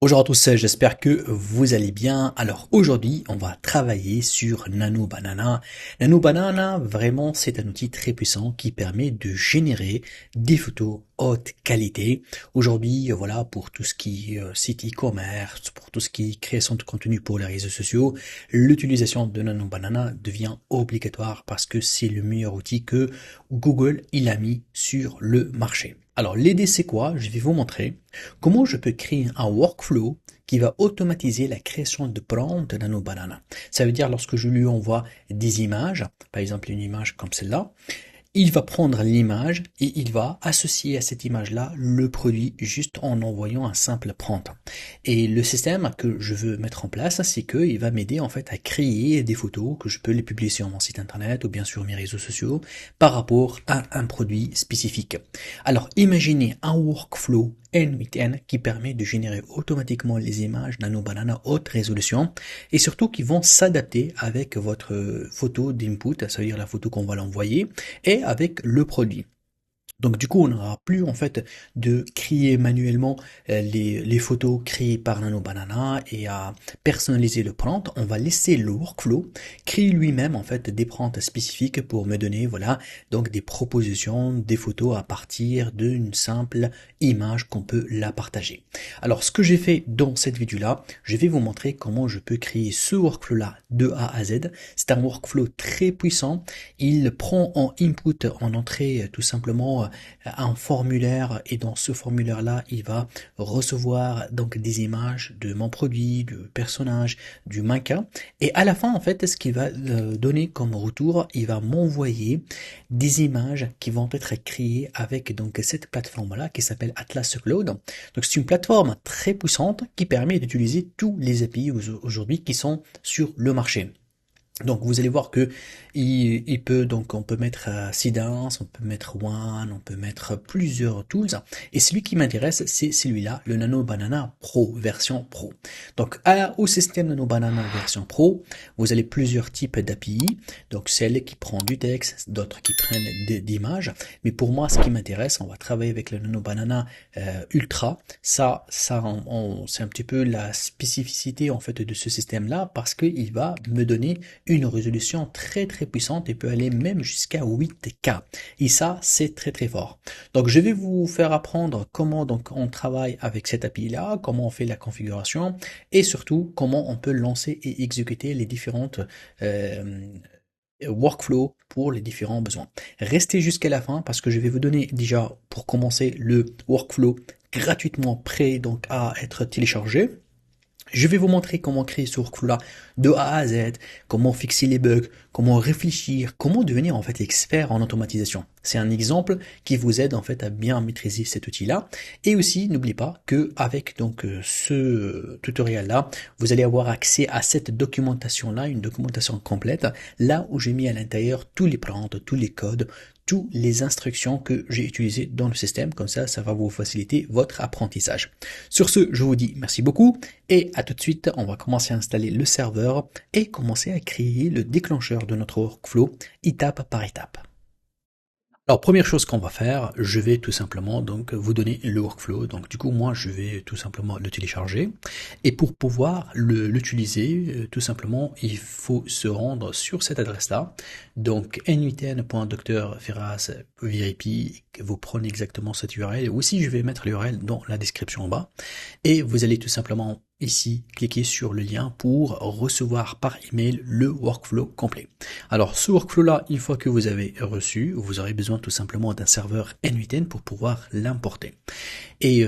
Bonjour à tous, j'espère que vous allez bien. Alors aujourd'hui, on va travailler sur Nano Banana. Nano Banana, vraiment, c'est un outil très puissant qui permet de générer des photos haute qualité. Aujourd'hui, voilà, pour tout ce qui est site e-commerce, pour tout ce qui est création de contenu pour les réseaux sociaux, l'utilisation de Nano Banana devient obligatoire parce que c'est le meilleur outil que Google il a mis sur le marché. Alors l'idée c'est quoi? Je vais vous montrer comment je peux créer un workflow qui va automatiser la création de prompts de Nano Banana. Ça veut dire lorsque je lui envoie des images, par exemple une image comme celle-là, il va prendre l'image et il va associer à cette image-là le produit juste en envoyant un simple prompt. Et le système que je veux mettre en place, c'est qu'il va m'aider en fait à créer des photos que je peux les publier sur mon site internet ou bien sur mes réseaux sociaux par rapport à un produit spécifique. Alors imaginez un workflow N8N qui permet de générer automatiquement les images Nano Banana haute résolution et surtout qui vont s'adapter avec votre photo d'input, ça veut dire la photo qu'on va l'envoyer, et avec le produit. Donc du coup, on n'aura plus en fait de créer manuellement les photos créées par Nano Banana et à personnaliser le prompt. On va laisser le workflow créer lui-même en fait des prompts spécifiques pour me donner voilà donc des propositions, des photos à partir d'une simple image qu'on peut la partager. Alors ce que j'ai fait dans cette vidéo là, je vais vous montrer comment je peux créer ce workflow là de A à Z. C'est un workflow très puissant. Il prend en input en entrée tout simplement un formulaire et dans ce formulaire là il va recevoir donc des images de mon produit, du personnage, du mannequin et à la fin en fait ce qu'il va donner comme retour, il va m'envoyer des images qui vont être créées avec donc cette plateforme là qui s'appelle Atlas Cloud. Donc c'est une plateforme très puissante qui permet d'utiliser tous les API aujourd'hui qui sont sur le marché. Donc vous allez voir que il peut donc on peut mettre Seedance, on peut mettre One, on peut mettre plusieurs tools et celui qui m'intéresse c'est celui-là, le Nano Banana Pro version Pro. Donc au système Nano Banana version Pro, vous avez plusieurs types d'API, donc celles qui prennent du texte, d'autres qui prennent d'images, mais pour moi ce qui m'intéresse, on va travailler avec le Nano Banana Ultra. C'est un petit peu la spécificité en fait de ce système-là parce qu'il va me donner une résolution très puissante et peut aller même jusqu'à 8K. Et ça, c'est très fort. Donc, je vais vous faire apprendre comment donc on travaille avec cette API-là, comment on fait la configuration et surtout comment on peut lancer et exécuter les différentes workflows pour les différents besoins. Restez jusqu'à la fin parce que je vais vous donner déjà pour commencer le workflow gratuitement prêt donc à être téléchargé. Je vais vous montrer comment créer ce workflow-là de A à Z, comment fixer les bugs, comment réfléchir, comment devenir en fait expert en automatisation. C'est un exemple qui vous aide en fait à bien maîtriser cet outil-là. Et aussi, n'oubliez pas que avec donc ce tutoriel-là, vous allez avoir accès à cette documentation-là, une documentation complète, là où j'ai mis à l'intérieur tous les prompts, tous les codes, toutes les instructions que j'ai utilisées dans le système. Comme ça va vous faciliter votre apprentissage. Sur ce, je vous dis merci beaucoup et à tout de suite. On va commencer à installer le serveur et commencer à créer le déclencheur de notre workflow étape par étape. Alors première chose qu'on va faire, je vais tout simplement donc vous donner le workflow. Donc du coup moi je vais tout simplement le télécharger et pour pouvoir l'utiliser tout simplement il faut se rendre sur cette adresse là. Donc n8n.drferraz.vip, vous prenez exactement cette URL. Aussi je vais mettre l'URL dans la description en bas et vous allez tout simplement ici, cliquez sur le lien pour recevoir par email le workflow complet. Alors ce workflow là, une fois que vous avez reçu, vous aurez besoin tout simplement d'un serveur N8N pour pouvoir l'importer. Et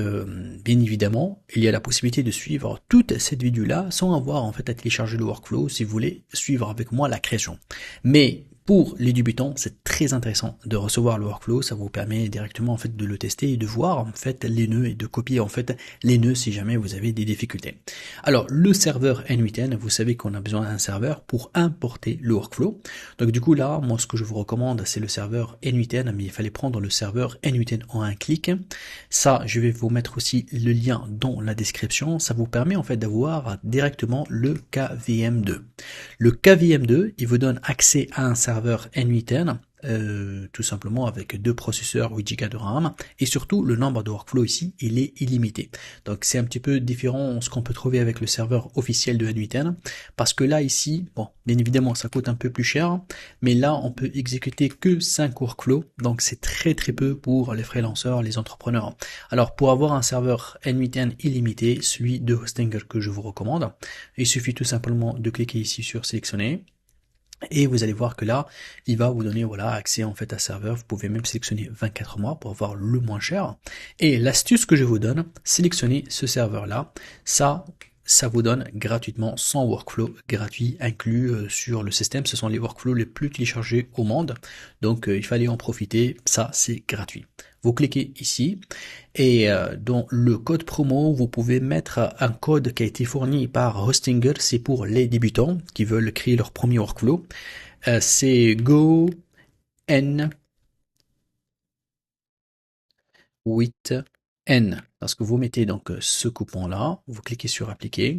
bien évidemment, il y a la possibilité de suivre toute cette vidéo là sans avoir en fait à télécharger le workflow si vous voulez suivre avec moi la création. Mais pour les débutants, c'est très intéressant de recevoir le workflow, ça vous permet directement en fait de le tester et de voir en fait les nœuds et de copier en fait les nœuds si jamais vous avez des difficultés. Alors le serveur N8N, vous savez qu'on a besoin d'un serveur pour importer le workflow. Donc du coup là, moi ce que je vous recommande c'est le serveur N8N, mais il fallait prendre le serveur N8N en un clic. Ça, je vais vous mettre aussi le lien dans la description, ça vous permet en fait d'avoir directement le KVM2. Le KVM2, il vous donne accès à un serveur N8N tout simplement avec 2 processeurs 8 Go de RAM, et surtout le nombre de workflows ici il est illimité. Donc c'est un petit peu différent ce qu'on peut trouver avec le serveur officiel de N8N, parce que là ici, bon, bien évidemment ça coûte un peu plus cher, mais là on peut exécuter que 5 workflows, donc c'est très peu pour les freelanceurs, les entrepreneurs. Alors pour avoir un serveur N8N illimité, celui de Hostinger que je vous recommande, il suffit tout simplement de cliquer ici sur sélectionner. Et vous allez voir que là, il va vous donner voilà accès en fait à serveur. Vous pouvez même sélectionner 24 mois pour avoir le moins cher. Et l'astuce que je vous donne, sélectionnez ce serveur-là. Ça vous donne gratuitement 100 workflows gratuits inclus sur le système. Ce sont les workflows les plus téléchargés au monde. Donc il fallait en profiter. Ça, c'est gratuit. Vous cliquez ici et dans le code promo, vous pouvez mettre un code qui a été fourni par Hostinger. C'est pour les débutants qui veulent créer leur premier workflow. C'est GoN8N. Parce que vous mettez donc ce coupon-là, vous cliquez sur appliquer.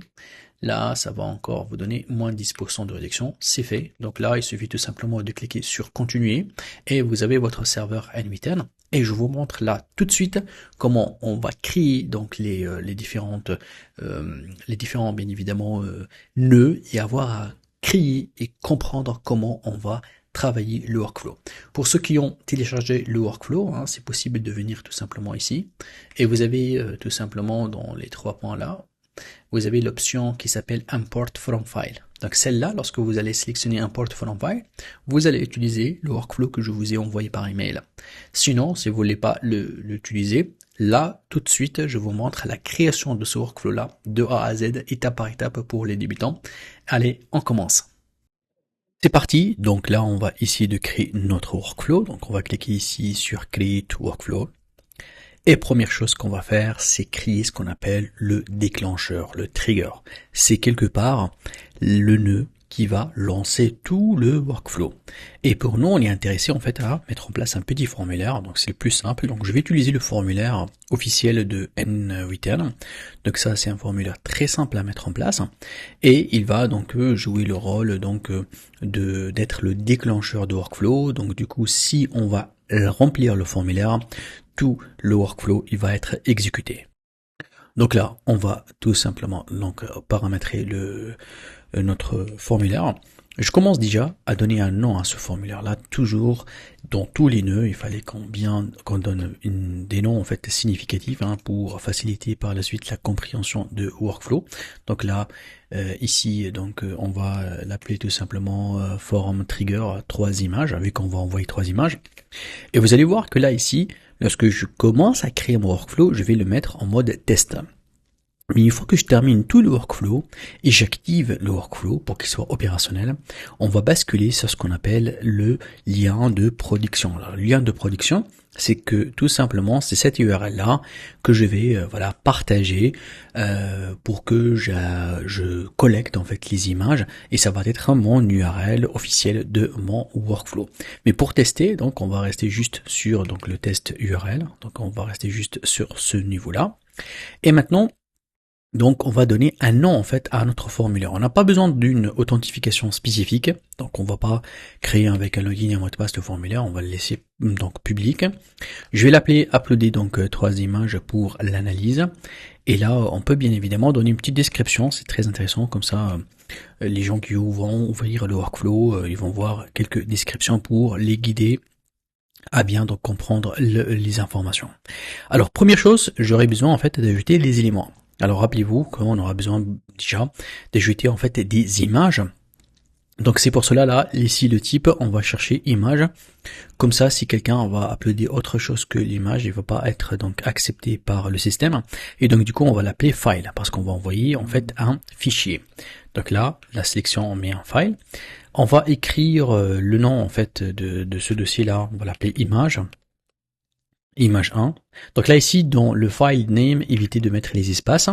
Là, ça va encore vous donner moins 10% de réduction. C'est fait. Donc là, il suffit tout simplement de cliquer sur continuer et vous avez votre serveur N8N. Et je vous montre là tout de suite comment on va créer donc les différents bien évidemment nœuds et avoir à créer et comprendre comment on va travailler le workflow. Pour ceux qui ont téléchargé le workflow, hein, c'est possible de venir tout simplement ici et vous avez tout simplement dans les 3 points là, vous avez l'option qui s'appelle Import from File. Donc celle-là, lorsque vous allez sélectionner Import from File, vous allez utiliser le workflow que je vous ai envoyé par email. Sinon, si vous voulez pas l'utiliser, là, tout de suite, je vous montre la création de ce workflow-là, de A à Z, étape par étape pour les débutants. Allez, on commence. C'est parti, donc là on va essayer de créer notre workflow, donc on va cliquer ici sur Create Workflow. Et première chose qu'on va faire, c'est créer ce qu'on appelle le déclencheur, le trigger. C'est quelque part le nœud qui va lancer tout le workflow. Et pour nous, on est intéressé en fait à mettre en place un petit formulaire, donc c'est le plus simple. Donc je vais utiliser le formulaire officiel de N8N. Donc ça, c'est un formulaire très simple à mettre en place. Et il va donc jouer le rôle donc d'être le déclencheur de workflow. Donc du coup, si on va remplir le formulaire, tout le workflow il va être exécuté. Donc là, on va tout simplement donc paramétrer notre formulaire. Je commence déjà à donner un nom à ce formulaire-là. Toujours dans tous les nœuds, il fallait qu'on donne des noms en fait significatifs hein, pour faciliter par la suite la compréhension de workflow. Donc là, ici, donc on va l'appeler tout simplement form trigger 3 images, vu qu'on va envoyer 3 images. Et vous allez voir que là ici, lorsque je commence à créer mon workflow, je vais le mettre en mode test. Mais une fois que je termine tout le workflow et j'active le workflow pour qu'il soit opérationnel, on va basculer sur ce qu'on appelle le lien de production. Alors, le lien de production, c'est que tout simplement, c'est cette URL-là que je vais voilà partager pour que je collecte en fait les images et ça va être mon URL officiel de mon workflow. Mais pour tester, donc on va rester juste sur donc le test URL. Donc on va rester juste sur ce niveau-là. Et maintenant, donc on va donner un nom en fait à notre formulaire. On n'a pas besoin d'une authentification spécifique, donc on va pas créer avec un login et un mot de passe le formulaire, on va le laisser donc public. Je vais l'appeler uploader donc 3 images pour l'analyse. Et là on peut bien évidemment donner une petite description, c'est très intéressant comme ça les gens qui vont ouvrir le workflow, ils vont voir quelques descriptions pour les guider à bien donc comprendre les informations. Alors première chose, j'aurais besoin en fait d'ajouter les éléments. Alors rappelez-vous qu'on aura besoin déjà d'ajouter en fait des images. Donc c'est pour cela là, ici le type, on va chercher image. Comme ça, si quelqu'un va uploader autre chose que l'image, il va pas être donc accepté par le système. Et donc du coup, on va l'appeler file parce qu'on va envoyer en fait un fichier. Donc là, la sélection, on met un file. On va écrire le nom en fait de ce dossier-là. On va l'appeler image. Image 1. Donc là ici dans le file name, évitez de mettre les espaces.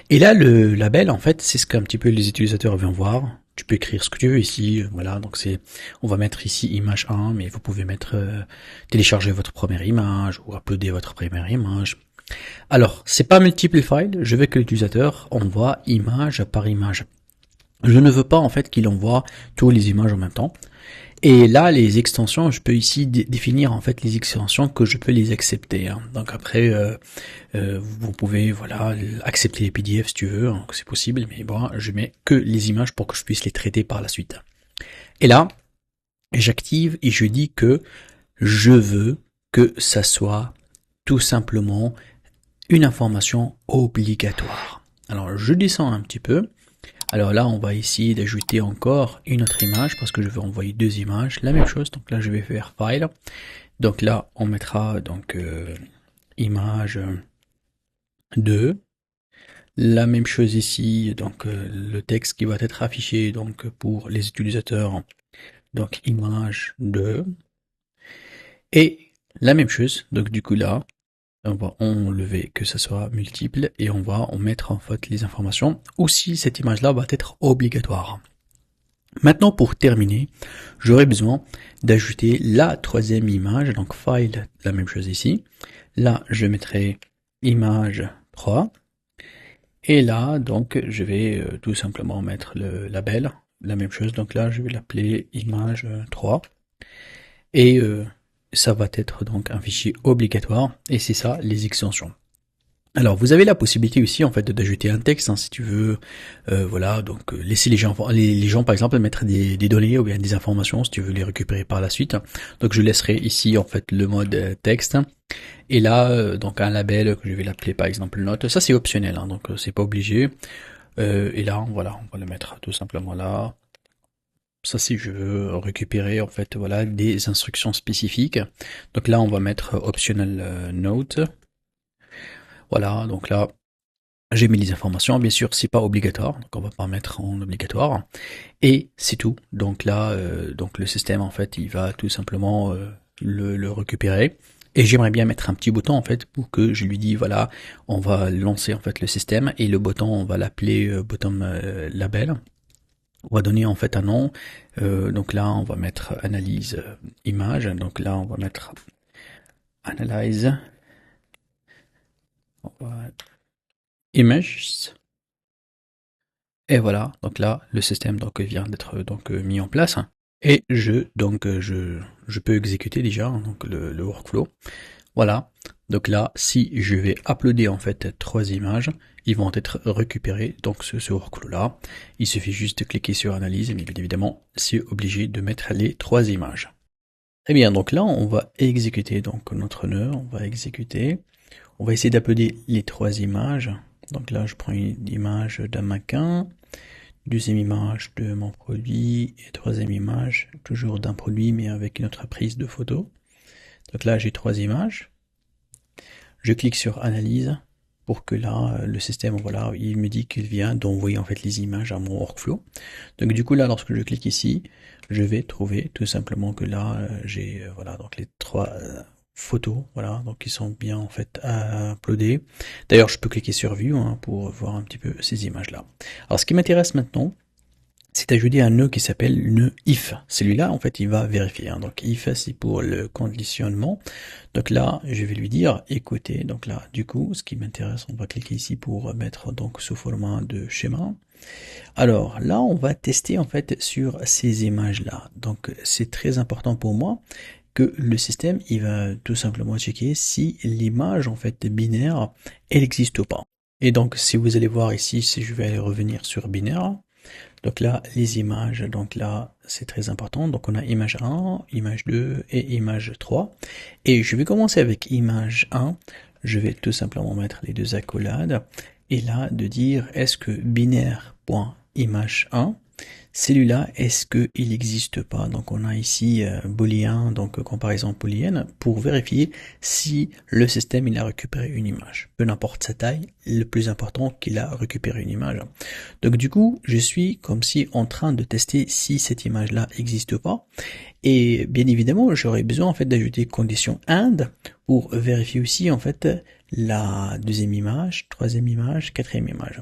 Et là le label en fait c'est ce qu'un petit peu les utilisateurs vont voir. Tu peux écrire ce que tu veux ici, voilà, donc on va mettre ici image 1, mais vous pouvez mettre télécharger votre première image ou uploader votre première image. Alors c'est pas multiple files, je veux que l'utilisateur envoie image par image. Je ne veux pas en fait qu'il envoie toutes les images en même temps. Et là, les extensions, je peux ici définir en fait les extensions que je peux les accepter, hein. Donc après, vous pouvez voilà accepter les PDF si tu veux, hein, c'est possible, mais bon, je mets que les images pour que je puisse les traiter par la suite. Et là, j'active et je dis que je veux que ça soit tout simplement une information obligatoire. Alors je descends un petit peu. Alors là, on va essayer d'ajouter encore une autre image parce que je veux envoyer deux images. La même chose, donc là, je vais faire File. Donc là, on mettra donc image 2. La même chose ici, donc le texte qui va être affiché donc pour les utilisateurs. Donc image 2. Et la même chose, donc du coup là, on va enlever que ce soit multiple et on va en mettre en fait les informations. Aussi, cette image-là va être obligatoire. Maintenant, pour terminer, j'aurai besoin d'ajouter la troisième image, donc file, la même chose ici. Là, je mettrai image 3. Et là, donc, je vais tout simplement mettre le label, la même chose. Donc là, je vais l'appeler image 3. Et ça va être donc un fichier obligatoire. Et c'est ça, les extensions. Alors, vous avez la possibilité aussi en fait d'ajouter un texte, hein, si tu veux, voilà, donc laisser les gens par exemple mettre des données ou bien des informations si tu veux les récupérer par la suite. Donc, je laisserai ici en fait le mode texte et là donc un label que je vais l'appeler par exemple note. Ça c'est optionnel, hein, donc c'est pas obligé. Et là, voilà, on va le mettre tout simplement là. Ça, si je veux récupérer en fait voilà des instructions spécifiques. Donc là, on va mettre optional note. Voilà, donc là, j'ai mis les informations. Bien sûr, c'est pas obligatoire, donc on va pas mettre en obligatoire. Et c'est tout. Donc là, donc le système en fait, il va tout simplement le récupérer. Et j'aimerais bien mettre un petit bouton en fait pour que je lui dise voilà, on va lancer en fait le système et le bouton on va l'appeler bottom label. On va donner en fait un nom. Donc là, on va mettre analyse image. Donc là, on va mettre analyze. On va images. Et voilà, donc là, le système donc vient d'être donc mis en place. Et je peux exécuter déjà hein, donc le workflow. Voilà. Donc là, si je vais uploader en fait trois images, ils vont être récupérés donc ce workflow là. Il suffit juste de cliquer sur analyse, mais bien évidemment, c'est obligé de mettre les trois images. Très bien, donc là, on va exécuter donc notre nœud, on va exécuter. On va essayer d'uploader les trois images. Donc là, je prends une image d'un mannequin, deuxième image de mon produit, et troisième image, toujours d'un produit, mais avec une autre prise de photo. Donc là, j'ai trois images. Je clique sur analyse pour que là, le système, voilà, il me dit qu'il vient d'envoyer en fait les images à mon workflow. Donc du coup là, lorsque je clique ici, je vais trouver tout simplement que là, j'ai voilà donc les trois photos, voilà, donc ils sont bien en fait uploadés. D'ailleurs, je peux cliquer sur View hein, pour voir un petit peu ces images-là. Alors, ce qui m'intéresse maintenant, c'est d'ajouter un nœud qui s'appelle nœud if. Celui-là, en fait, il va vérifier. Hein. Donc, if, c'est pour le conditionnement. Donc là, je vais lui dire, écoutez, donc là, du coup, ce qui m'intéresse, on va cliquer ici pour mettre donc sous format de schéma. Alors là, on va tester en fait sur ces images-là. Donc, c'est très important pour moi que le système, il va tout simplement checker si l'image, en fait, binaire, elle existe ou pas. Et donc, si vous allez voir ici, si je vais aller revenir sur binaire, donc là, les images, donc là, c'est très important. Donc on a image 1, image 2 et image 3. Et je vais commencer avec image 1. Je vais tout simplement mettre les deux accolades. Et là, de dire, est-ce que binaire.image 1, celui-là, est-ce qu'il n'existe pas? Donc on a ici booléen, donc comparaison booléenne, pour vérifier si le système il a récupéré une image. Peu n'importe sa taille, le plus important qu'il a récupéré une image. Donc du coup, je suis comme si en train de tester si cette image-là n'existe pas. Et bien évidemment, j'aurais besoin en fait d'ajouter condition AND pour vérifier aussi en fait la deuxième image, troisième image, quatrième image.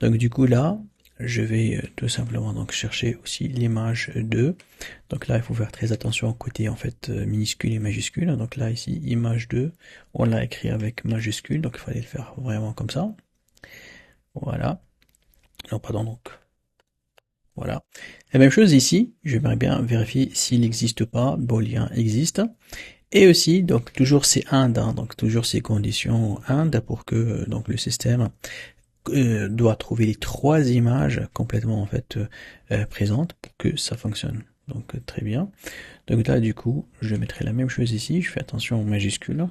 Donc du coup là, je vais tout simplement donc chercher aussi l'image 2. Donc là, il faut faire très attention au côté en fait minuscule et majuscule. Donc là ici, image 2, on l'a écrit avec majuscule, donc il fallait le faire vraiment comme ça. Voilà. Non, pardon, donc Voilà. La même chose ici, j'aimerais bien vérifier s'il n'existe pas, booléen existe. Et aussi, donc toujours ces AND, hein, donc toujours ces conditions AND pour que donc le système doit trouver les trois images complètement en fait présentes pour que ça fonctionne. Donc très bien. Donc là du coup, je mettrai la même chose ici, je fais attention aux majuscules.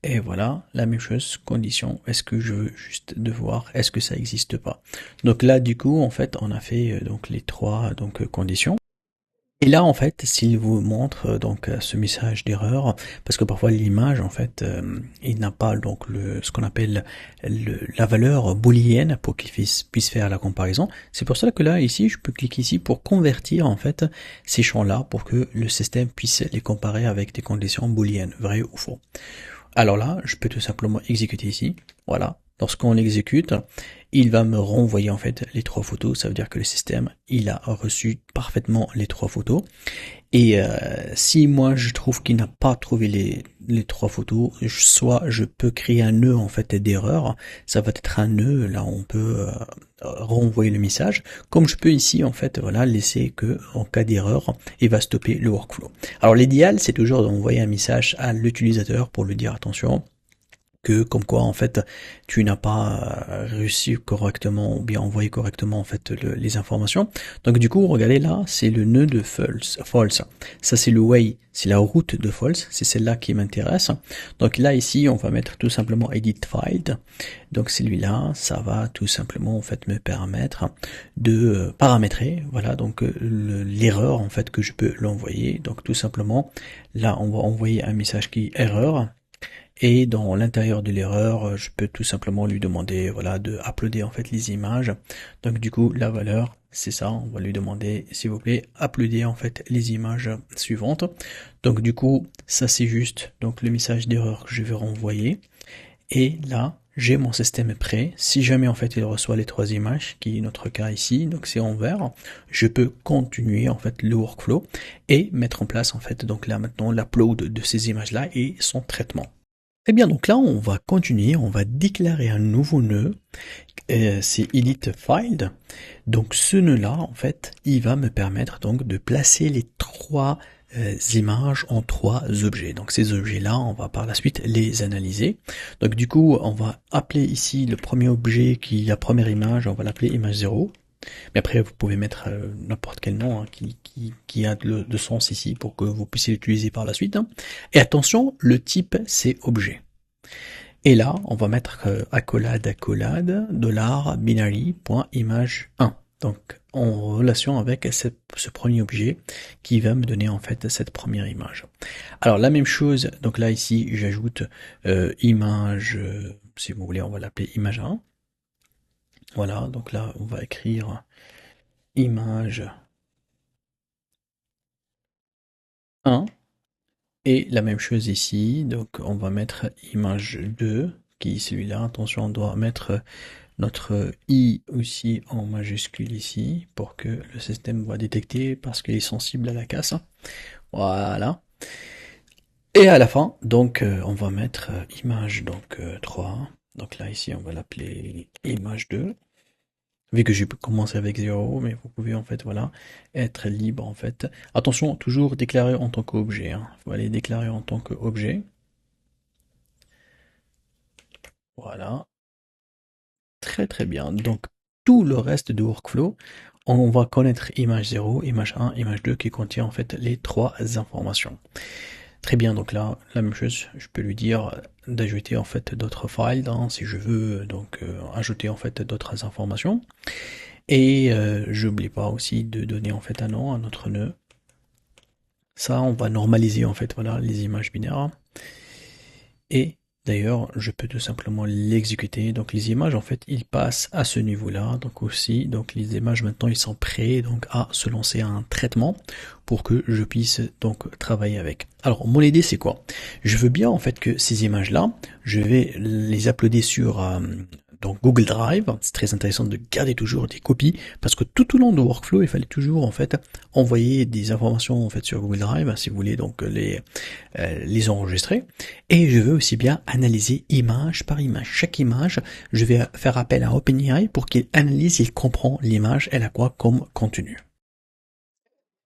Et voilà, la même chose, condition, est-ce que je veux juste de voir, est-ce que ça existe pas. Donc là du coup, en fait, on a fait donc les trois conditions. Et là, en fait, s'il vous montre ce message d'erreur, parce que parfois l'image, en fait, il n'a pas donc ce qu'on appelle la valeur booléenne pour qu'il puisse faire la comparaison. C'est pour ça que là, ici, je peux cliquer ici pour convertir en fait ces champs-là pour que le système puisse les comparer avec des conditions booléennes, vrai ou faux. Alors là, je peux tout simplement exécuter ici. Voilà. Lorsqu'on l'exécute, il va me renvoyer en fait les trois photos. Ça veut dire que le système, il a reçu parfaitement les trois photos. Et si moi je trouve qu'il n'a pas trouvé les trois photos, soit je peux créer un nœud en fait d'erreur. Ça va être un nœud, là on peut renvoyer le message. Comme je peux ici en fait voilà laisser que en cas d'erreur, il va stopper le workflow. Alors l'idéal c'est toujours d'envoyer un message à l'utilisateur pour lui dire attention, que comme quoi en fait tu n'as pas reçu correctement ou bien envoyé correctement en fait les informations. Donc du coup regardez là, c'est le nœud de false. Ça c'est le way, c'est la route de false, c'est celle-là qui m'intéresse. Donc là ici on va mettre tout simplement edit file. Donc celui-là, ça va tout simplement en fait me permettre de paramétrer voilà donc l'erreur en fait que je peux l'envoyer. Donc tout simplement là on va envoyer un message qui est erreur. Et dans l'intérieur de l'erreur, je peux tout simplement lui demander, voilà, de uploader en fait les images. Donc du coup, la valeur, c'est ça. On va lui demander, s'il vous plaît, uploader en fait les images suivantes. Donc du coup, ça c'est juste donc le message d'erreur que je vais renvoyer. Et là, j'ai mon système prêt. Si jamais en fait il reçoit les trois images, qui est notre cas ici, donc c'est en vert, je peux continuer en fait le workflow et mettre en place en fait donc là maintenant l'upload de ces images là et son traitement. Très bien, donc là on va continuer, on va déclarer un nouveau nœud, c'est edit file. Donc ce nœud là en fait, il va me permettre donc de placer les trois images en trois objets. Donc ces objets là, on va par la suite les analyser. Donc du coup, on va appeler ici le premier objet qui est la première image, on va l'appeler image 0. Mais après, vous pouvez mettre n'importe quel nom hein, qui a de sens ici pour que vous puissiez l'utiliser par la suite. Hein. Et attention, le type, c'est objet. Et là, on va mettre accolade, $binary.image1. Donc, en relation avec ce premier objet qui va me donner en fait cette première image. Alors, la même chose, donc là, ici, j'ajoute image, si vous voulez, on va l'appeler image 1. Voilà, donc là, on va écrire image 1. Et la même chose ici, donc on va mettre image 2, qui est celui-là. Attention, on doit mettre notre i aussi en majuscule ici, pour que le système va détecter, parce qu'il est sensible à la casse. Voilà. Et à la fin, donc on va mettre image 3. Donc là, ici, on va l'appeler image 2. Vu que j'ai commencé avec 0, mais vous pouvez en fait voilà être libre en fait. Attention, toujours déclarer en tant qu'objet. Hein. Il faut aller déclarer en tant qu'objet. Voilà. Très très bien. Donc tout le reste du workflow, on va connaître image 0, image 1, image 2 qui contient en fait les trois informations. Très bien, donc là, la même chose, je peux lui dire d'ajouter en fait d'autres files, hein, si je veux donc ajouter en fait d'autres informations. Et j'oublie pas aussi de donner en fait un nom à notre nœud. Ça, on va normaliser en fait voilà les images binaires. Et d'ailleurs, je peux tout simplement l'exécuter. Donc les images en fait, ils passent à ce niveau-là. Donc aussi, donc les images maintenant, ils sont prêts donc à se lancer à un traitement pour que je puisse donc travailler avec. Alors mon idée c'est quoi? Je veux bien en fait que ces images-là, je vais les uploader sur donc Google Drive. C'est très intéressant de garder toujours des copies parce que tout au long du workflow, il fallait toujours en fait envoyer des informations en fait sur Google Drive si vous voulez donc les enregistrer. Et je veux aussi bien analyser image par image. Chaque image, je vais faire appel à OpenAI pour qu'il analyse, il comprend l'image, elle a quoi comme contenu.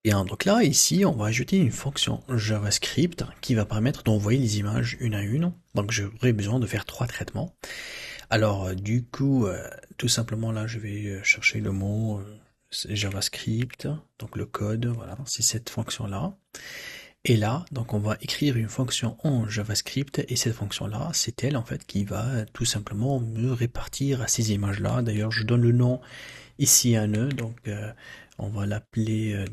Bien, donc là, ici, on va ajouter une fonction JavaScript qui va permettre d'envoyer les images une à une. Donc, j'aurai besoin de faire 3 traitements. Alors, du coup, tout simplement, là, je vais chercher le mot JavaScript, donc le code, voilà, c'est cette fonction-là. Et là, donc, on va écrire une fonction en JavaScript, et cette fonction-là, c'est elle, en fait, qui va tout simplement me répartir à ces images-là. D'ailleurs, je donne le nom ici un nœud, donc on va l'appeler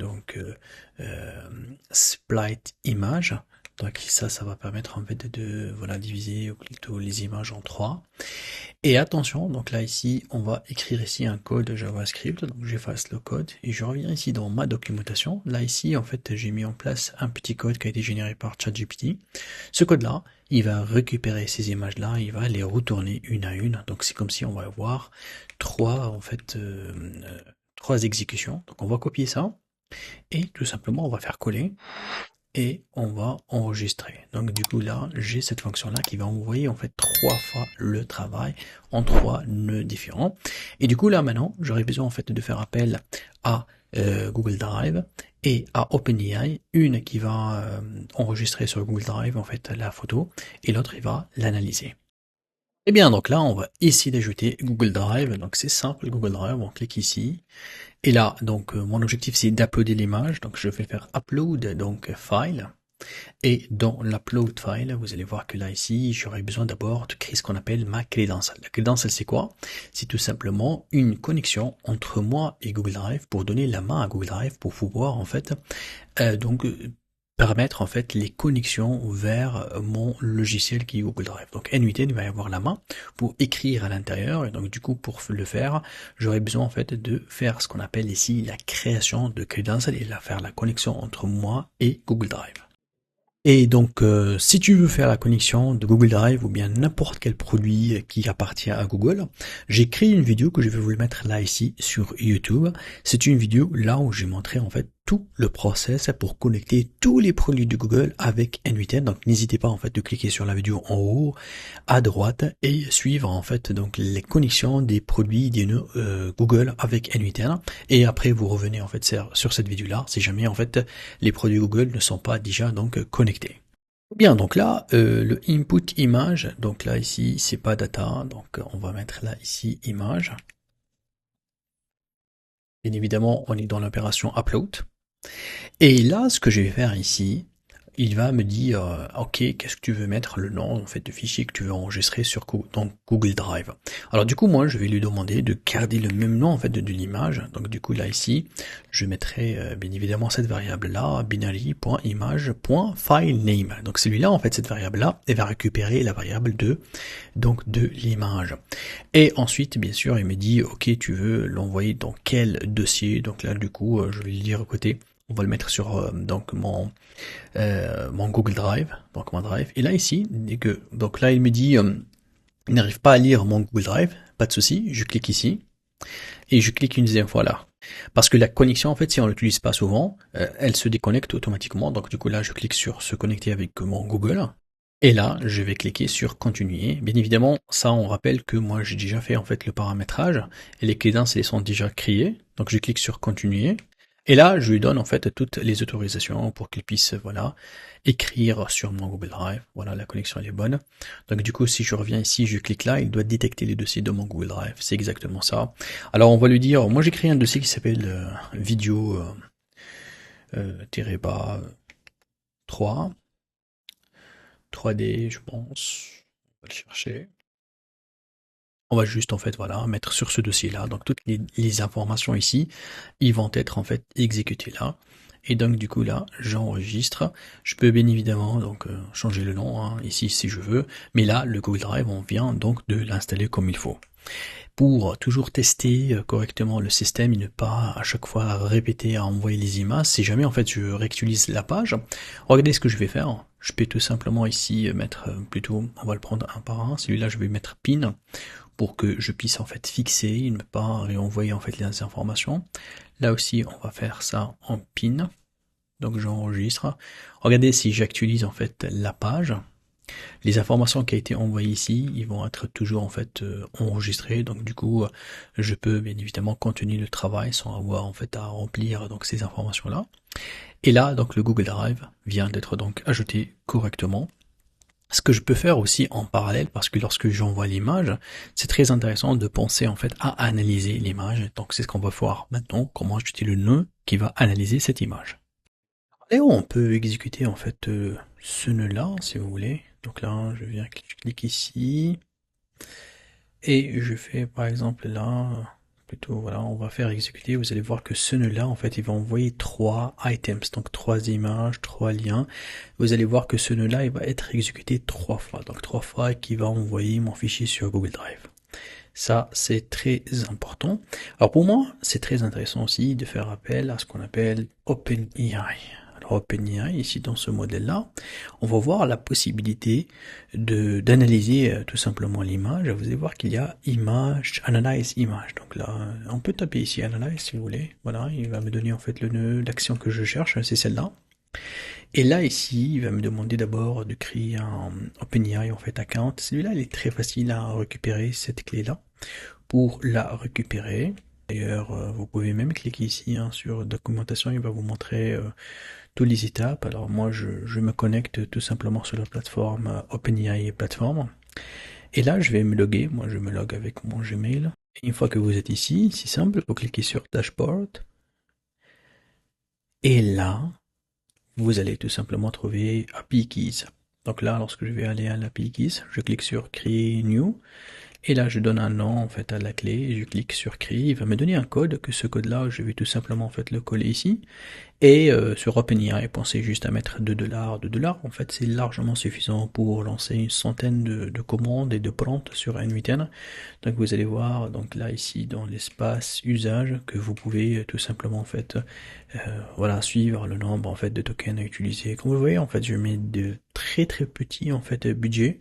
Split Image. Donc ça va permettre en fait de voilà diviser plutôt les images en 3. Et attention, donc là ici, on va écrire ici un code JavaScript. Donc j'efface le code et je reviens ici dans ma documentation. Là ici, en fait, j'ai mis en place un petit code qui a été généré par ChatGPT. Ce code-là, il va récupérer ces images-là, il va les retourner une à une. Donc c'est comme si on va avoir trois exécutions. Donc on va copier ça et tout simplement on va faire coller et on va enregistrer. Donc du coup là, j'ai cette fonction-là qui va envoyer en fait 3 fois le travail en 3 nœuds différents. Et du coup là maintenant, j'aurais besoin en fait de faire appel à Google Drive et à OpenAI, une qui va enregistrer sur Google Drive en fait la photo et l'autre il va l'analyser. Et bien donc là, on va essayer d'ajouter Google Drive. Donc c'est simple, Google Drive, on clique ici. Et là, donc mon objectif c'est d'uploader l'image. Donc je vais faire upload donc file. Et dans l'upload file, vous allez voir que là ici, j'aurai besoin d'abord de créer ce qu'on appelle ma credential. La credential c'est quoi? C'est tout simplement une connexion entre moi et Google Drive pour donner la main à Google Drive pour pouvoir en fait permettre en fait les connexions vers mon logiciel qui est Google Drive. Donc N8N va y avoir la main pour écrire à l'intérieur et donc du coup pour le faire, j'aurai besoin en fait de faire ce qu'on appelle ici la création de credentials et faire la connexion entre moi et Google Drive. Et donc, si tu veux faire la connexion de Google Drive ou bien n'importe quel produit qui appartient à Google, j'ai créé une vidéo que je vais vous le mettre là ici sur YouTube. C'est une vidéo là où j'ai montré en fait tout le process pour connecter tous les produits de Google avec N8N. Donc, n'hésitez pas en fait de cliquer sur la vidéo en haut à droite et suivre en fait donc les connexions des produits des nœuds Google avec N8N. Et après, vous revenez en fait sur cette vidéo là si jamais en fait les produits Google ne sont pas déjà donc connectés. Bien, donc là, le input image, donc là ici, c'est pas data, donc on va mettre là ici image. Bien évidemment, on est dans l'opération upload. Et là, ce que je vais faire ici, il va me dire, ok, qu'est-ce que tu veux mettre le nom en fait de fichier que tu veux enregistrer sur donc Google Drive. Alors du coup, moi, je vais lui demander de garder le même nom en fait de l'image. Donc du coup, là ici, je mettrai bien évidemment cette variable là, binary.image.filename. Donc celui-là, en fait, cette variable là, elle va récupérer la variable de l'image. Et ensuite, bien sûr, il me dit, ok, tu veux l'envoyer dans quel dossier. Donc là, du coup, je vais lui dire à côté. On va le mettre sur donc mon Google Drive, donc mon Drive. Et là ici, donc là il me dit il n'arrive pas à lire mon Google Drive, pas de souci. Je clique ici et je clique une deuxième fois là, parce que la connexion en fait, si on l'utilise pas souvent, elle se déconnecte automatiquement. Donc du coup là, je clique sur se connecter avec mon Google. Et là, je vais cliquer sur continuer. Bien évidemment, ça, on rappelle que moi, j'ai déjà fait en fait le paramétrage et les cadences, elles sont déjà créées. Donc je clique sur continuer. Et là, je lui donne en fait toutes les autorisations pour qu'il puisse voilà écrire sur mon Google Drive. Voilà, la connexion elle est bonne. Donc du coup, si je reviens ici, je clique là, il doit détecter les dossiers de mon Google Drive. C'est exactement ça. Alors on va lui dire, moi j'ai créé un dossier qui s'appelle vidéo bas 3 3D, je pense. On va le chercher. On va juste en fait voilà mettre sur ce dossier là, donc toutes les informations ici, ils vont être en fait exécutées là. Et donc du coup là, j'enregistre. Je peux bien évidemment donc changer le nom hein, ici si je veux, mais là le Google Drive on vient donc de l'installer comme il faut. Pour toujours tester correctement le système et ne pas à chaque fois répéter à envoyer les images, si jamais en fait je réactualise la page, regardez ce que je vais faire. Je peux tout simplement ici mettre plutôt, on va le prendre un par un, celui-là je vais mettre pin pour que je puisse en fait fixer, ne pas réenvoyer en fait les informations. Là aussi, on va faire ça en pin. Donc j'enregistre. Regardez si j'actualise en fait la page. Les informations qui ont été envoyées ici, ils vont être toujours en fait enregistrées. Donc du coup, je peux bien évidemment continuer le travail sans avoir en fait à remplir donc ces informations-là. Et là, donc le Google Drive vient d'être donc ajouté correctement. Ce que je peux faire aussi en parallèle, parce que lorsque j'envoie l'image, c'est très intéressant de penser en fait à analyser l'image. Donc c'est ce qu'on va voir maintenant, comment ajouter le nœud qui va analyser cette image. Et on peut exécuter en fait ce nœud-là, si vous voulez. Donc là, je viens, je clique ici, et je fais par exemple là, plutôt voilà, on va faire exécuter. Vous allez voir que ce nœud-là, en fait, il va envoyer 3 items, donc 3 images, 3 liens. Vous allez voir que ce nœud-là, il va être exécuté 3 fois, donc 3 fois qui va envoyer mon fichier sur Google Drive. Ça, c'est très important. Alors pour moi, c'est très intéressant aussi de faire appel à ce qu'on appelle OpenAI. Alors OpenAI, ici dans ce modèle-là, on va voir la possibilité d'analyser tout simplement l'image. Vous allez voir qu'il y a image, analyze image. Donc là, on peut taper ici analyze si vous voulez. Voilà, il va me donner en fait le nœud, l'action que je cherche, c'est celle-là. Et là, ici, il va me demander d'abord de créer un OpenAI en fait account. Celui-là, il est très facile à récupérer, cette clé-là. Pour la récupérer, d'ailleurs, vous pouvez même cliquer ici sur documentation, il va vous montrer toutes les étapes. Alors moi, je me connecte tout simplement sur la plateforme OpenAI plateforme. Et là, je vais me loguer. Moi, je me log avec mon Gmail. Et une fois que vous êtes ici, c'est simple, vous cliquez sur Dashboard. Et là, vous allez tout simplement trouver API Keys. Donc là, lorsque je vais aller à l'API Keys, je clique sur Créer New. Et là, je donne un nom en fait à la clé, et je clique sur Créer. Il va me donner un code, que ce code-là, je vais tout simplement en fait le coller ici. Et sur OpenAI, pensez juste à mettre $2. $2, en fait, c'est largement suffisant pour lancer une centaine de commandes et de prompts sur N8N. Donc vous allez voir, donc là ici dans l'espace usage, que vous pouvez tout simplement en fait, voilà, suivre le nombre en fait de tokens à utiliser. Comme vous voyez, en fait, je mets de très petits en fait budgets.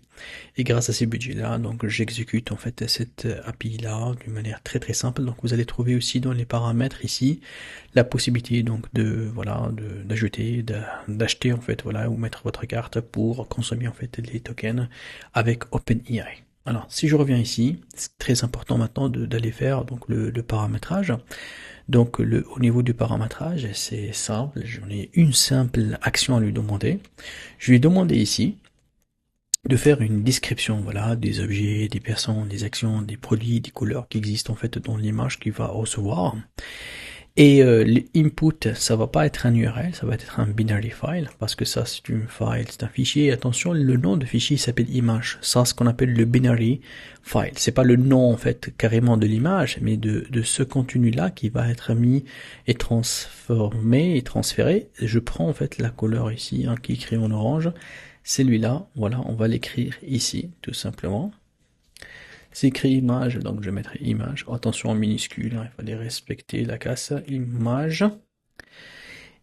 Et grâce à ces budgets-là, donc j'exécute en fait cette API-là d'une manière très simple. Donc vous allez trouver aussi dans les paramètres ici la possibilité donc d'ajouter, d'acheter en fait voilà ou mettre votre carte pour consommer en fait les tokens avec OpenAI. Alors si je reviens ici, c'est très important maintenant d'aller faire donc le paramétrage. Donc au niveau du paramétrage, c'est simple, j'en ai une simple action à lui demander. Je lui ai demandé ici de faire une description, voilà, des objets, des personnes, des actions, des produits, des couleurs qui existent en fait dans l'image qu'il va recevoir. Et l'input, ça va pas être un URL, ça va être un binary file, parce que ça c'est une file, c'est un fichier. Attention, le nom de fichier s'appelle image. Ça, ce qu'on appelle le binary file. C'est pas le nom en fait carrément de l'image, mais de ce contenu-là qui va être mis et transformé et transféré. Je prends en fait la couleur ici, qui est écrit en orange. Celui-là, voilà, on va l'écrire ici, tout simplement. C'est écrit image, donc je mettrai image. Attention en minuscule, il fallait respecter la casse. Image.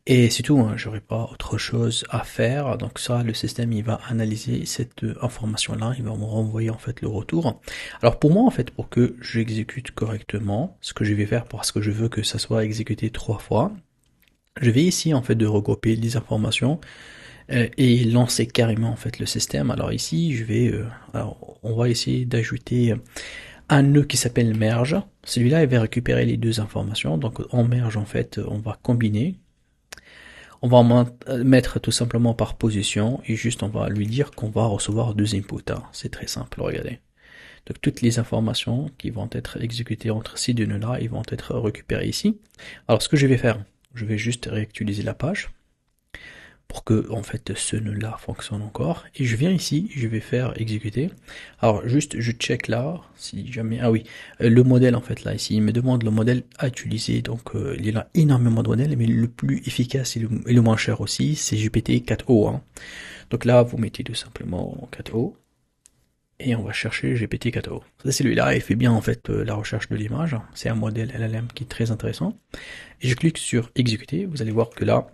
Et c'est tout, j'aurais pas autre chose à faire. Donc ça, le système, il va analyser cette information-là, il va me renvoyer en fait le retour. Alors pour moi, en fait, pour que j'exécute correctement, ce que je vais faire, parce que je veux que ça soit exécuté 3 fois, je vais essayer en fait de regrouper les informations et lancer carrément en fait le système. Alors ici, je vais, alors on va essayer d'ajouter un nœud qui s'appelle merge. Celui-là, il va récupérer les deux informations. Donc en merge, en fait, on va combiner. On va mettre tout simplement par position et juste on va lui dire qu'on va recevoir 2 inputs. C'est très simple, regardez. Donc toutes les informations qui vont être exécutées entre ces deux nœuds-là, ils vont être récupérées ici. Alors ce que je vais faire, je vais juste réactualiser la page pour que en fait ce nœud-là fonctionne encore. Et je viens ici, je vais faire exécuter. Alors juste je check là, si jamais, ah oui, le modèle en fait là ici, il me demande le modèle à utiliser. Donc il y a énormément de modèles, mais le plus efficace et le moins cher aussi, c'est GPT-4o. Donc là vous mettez tout simplement 4o. Et on va chercher GPT-4o. C'est celui-là, il fait bien en fait la recherche de l'image. C'est un modèle LLM qui est très intéressant. Et je clique sur exécuter. Vous allez voir que là,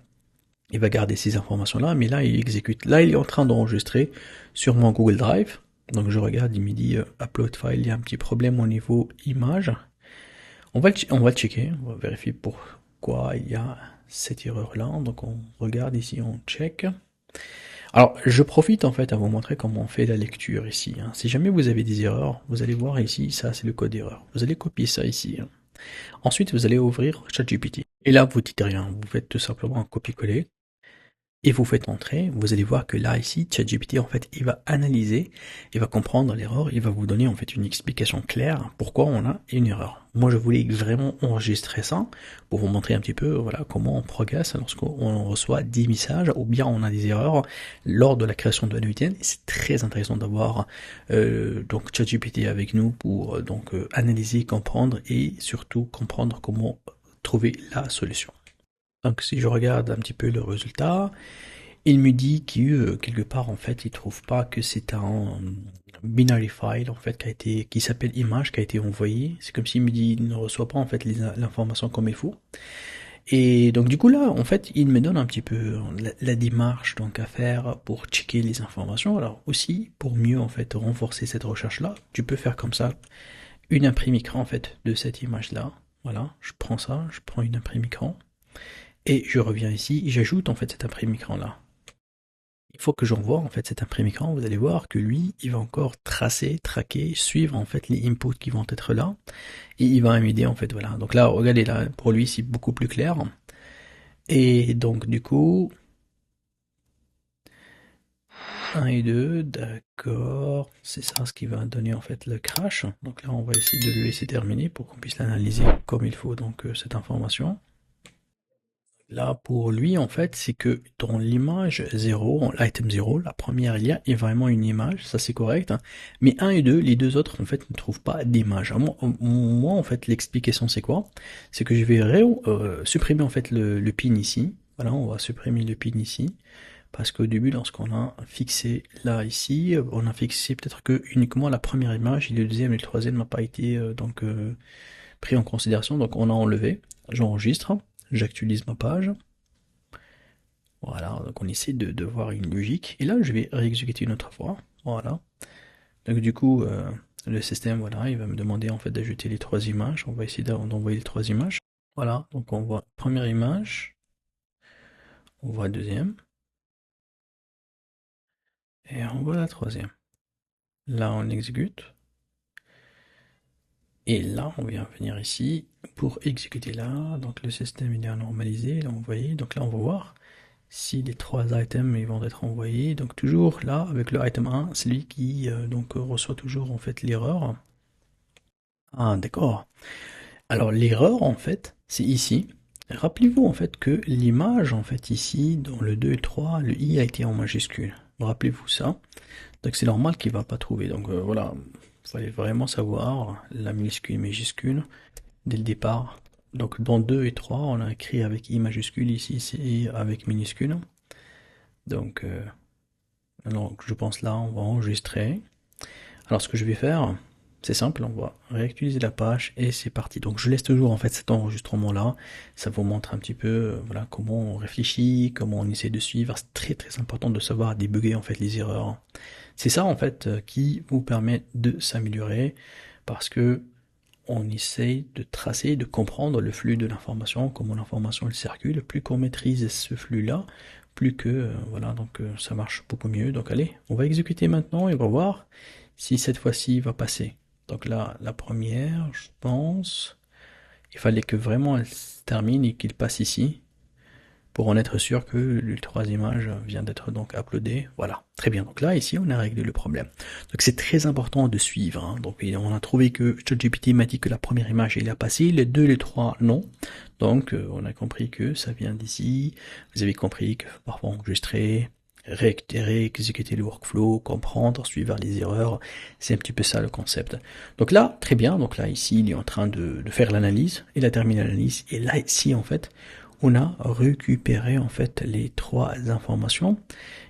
il va garder ces informations-là, mais là, il exécute. Là, il est en train d'enregistrer sur mon Google Drive. Donc je regarde, il me dit upload file, il y a un petit problème au niveau image. On va le checker, on va vérifier pourquoi il y a cette erreur-là. Donc on regarde ici, on check. Alors je profite en fait à vous montrer comment on fait la lecture ici. Hein. Si jamais vous avez des erreurs, vous allez voir ici, ça c'est le code erreur. Vous allez copier ça ici. Hein. Ensuite vous allez ouvrir ChatGPT. Et là vous dites rien, vous faites tout simplement un copier-coller. Et vous faites entrer, vous allez voir que là, ici, ChatGPT, en fait, il va analyser, il va comprendre l'erreur, il va vous donner, en fait, une explication claire pourquoi on a une erreur. Moi, je voulais vraiment enregistrer ça pour vous montrer un petit peu, voilà, comment on progresse lorsqu'on reçoit des messages ou bien on a des erreurs lors de la création de la VPN. C'est très intéressant d'avoir, donc, ChatGPT avec nous pour, analyser, comprendre et surtout comprendre comment trouver la solution. Donc si je regarde un petit peu le résultat, il me dit que quelque part en fait il trouve pas que c'est un binary file en fait qui s'appelle image qui a été envoyé. C'est comme s'il me dit il ne reçoit pas en fait l'information comme il faut. Et donc du coup là en fait il me donne un petit peu la démarche donc à faire pour checker les informations. Alors aussi pour mieux en fait renforcer cette recherche là, tu peux faire comme ça une imprime écran en fait de cette image là. Voilà, je prends ça, je prends une imprime écran. Et je reviens ici, j'ajoute en fait cet imprime écran là. Il faut que j'envoie en fait cet imprime écran, vous allez voir que lui, il va encore tracer, traquer, suivre en fait les inputs qui vont être là, et il va m'aider en fait, voilà. Donc là, regardez là, pour lui c'est beaucoup plus clair. Et donc du coup, 1 et 2, d'accord, c'est ça ce qui va donner en fait le crash. Donc là, on va essayer de le laisser terminer pour qu'on puisse l'analyser comme il faut, donc cette information. Là, pour lui, en fait, c'est que dans l'image 0, l'item 0, la première, il y a vraiment une image, ça c'est correct, hein. Mais 1 et 2, les deux autres, en fait, ne trouvent pas d'image. Moi, en fait, l'explication, c'est quoi? C'est que je vais supprimer, en fait, le pin ici. Voilà, on va supprimer le pin ici. Parce qu'au début, lorsqu'on a fixé là, ici, on a fixé peut-être que uniquement la première image, et le deuxième et le troisième n'a pas été, pris en considération. Donc, on a enlevé. J'enregistre. J'actualise ma page. Voilà, donc on essaie de voir une logique. Et là, je vais réexécuter une autre fois. Voilà. Donc du coup, le système, voilà, il va me demander en fait d'ajouter les trois images. On va essayer d'envoyer les trois images. Voilà, donc on voit première image, on voit deuxième, et on voit la troisième. Là, on exécute. Et là, on vient venir ici pour exécuter là. Donc le système il est normalisé, là, vous voyez. Donc là, on va voir si les trois items ils vont être envoyés. Donc toujours là, avec le item 1, c'est lui qui reçoit toujours en fait l'erreur. Ah d'accord. Alors l'erreur en fait, c'est ici. Rappelez-vous en fait que l'image en fait ici, dans le 2 et 3, le i a été en majuscule. Rappelez-vous ça. Donc c'est normal qu'il va pas trouver. Donc voilà, il fallait vraiment savoir la minuscule et majuscule dès le départ. Donc dans 2 et 3, on a écrit avec i majuscule, ici c'est avec minuscule. Donc, je pense là, on va enregistrer. Alors ce que je vais faire, c'est simple, on va réactualiser la page et c'est parti. Donc je laisse toujours en fait cet enregistrement là, ça vous montre un petit peu voilà comment on réfléchit, comment on essaie de suivre. C'est très très important de savoir débugger en fait les erreurs. C'est ça en fait qui vous permet de s'améliorer parce que on essaye de tracer, de comprendre le flux de l'information, comment l'information elle circule. Plus qu'on maîtrise ce flux-là, plus que voilà, donc ça marche beaucoup mieux. Donc allez, on va exécuter maintenant et on va voir si cette fois-ci il va passer. Donc là, la première, je pense, il fallait que vraiment elle se termine et qu'il passe ici pour en être sûr que les trois images vient d'être donc uploadé. Voilà, très bien. Donc là, ici, on a réglé le problème. Donc c'est très important de suivre. Hein. Donc on a trouvé que ChatGPT m'a dit que la première image il a passé, les deux, les trois non. Donc on a compris que ça vient d'ici. Vous avez compris que parfois enregistrer, réexécuter le workflow, comprendre, suivre les erreurs. C'est un petit peu ça le concept. Donc là, très bien. Donc là, ici, il est en train de faire l'analyse. Il a terminé l'analyse. Et là, ici, en fait, on a récupéré en fait les trois informations.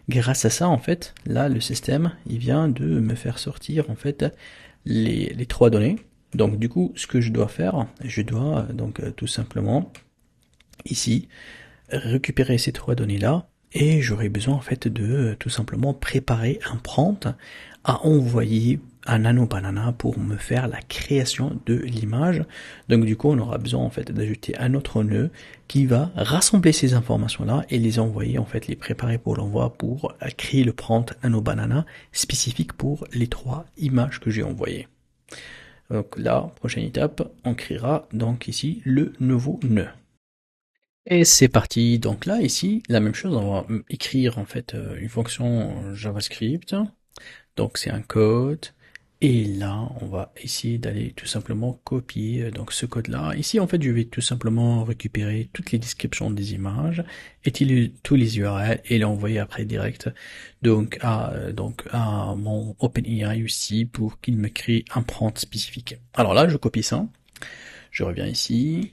Grâce à ça, en fait, là, le système, il vient de me faire sortir en fait les trois données. Donc du coup, ce que je dois faire, je dois donc tout simplement ici récupérer ces trois données là et j'aurai besoin en fait de tout simplement préparer un prompt à envoyer à Nano Banana pour me faire la création de l'image. Donc du coup, on aura besoin en fait d'ajouter un autre nœud qui va rassembler ces informations-là et les envoyer en fait, les préparer pour l'envoi pour créer le prompt Nano Banana spécifique pour les 3 images que j'ai envoyées. Donc là, prochaine étape, on créera donc ici le nouveau nœud. Et c'est parti. Donc là, ici, la même chose, on va écrire en fait une fonction JavaScript. Donc c'est un code. Et là, on va essayer d'aller tout simplement copier donc ce code-là. Ici, en fait, je vais tout simplement récupérer toutes les descriptions des images, utiliser tous les URL et l'envoyer après direct à mon OpenAI aussi pour qu'il me crée un prompt spécifique. Alors là, je copie ça. Je reviens ici.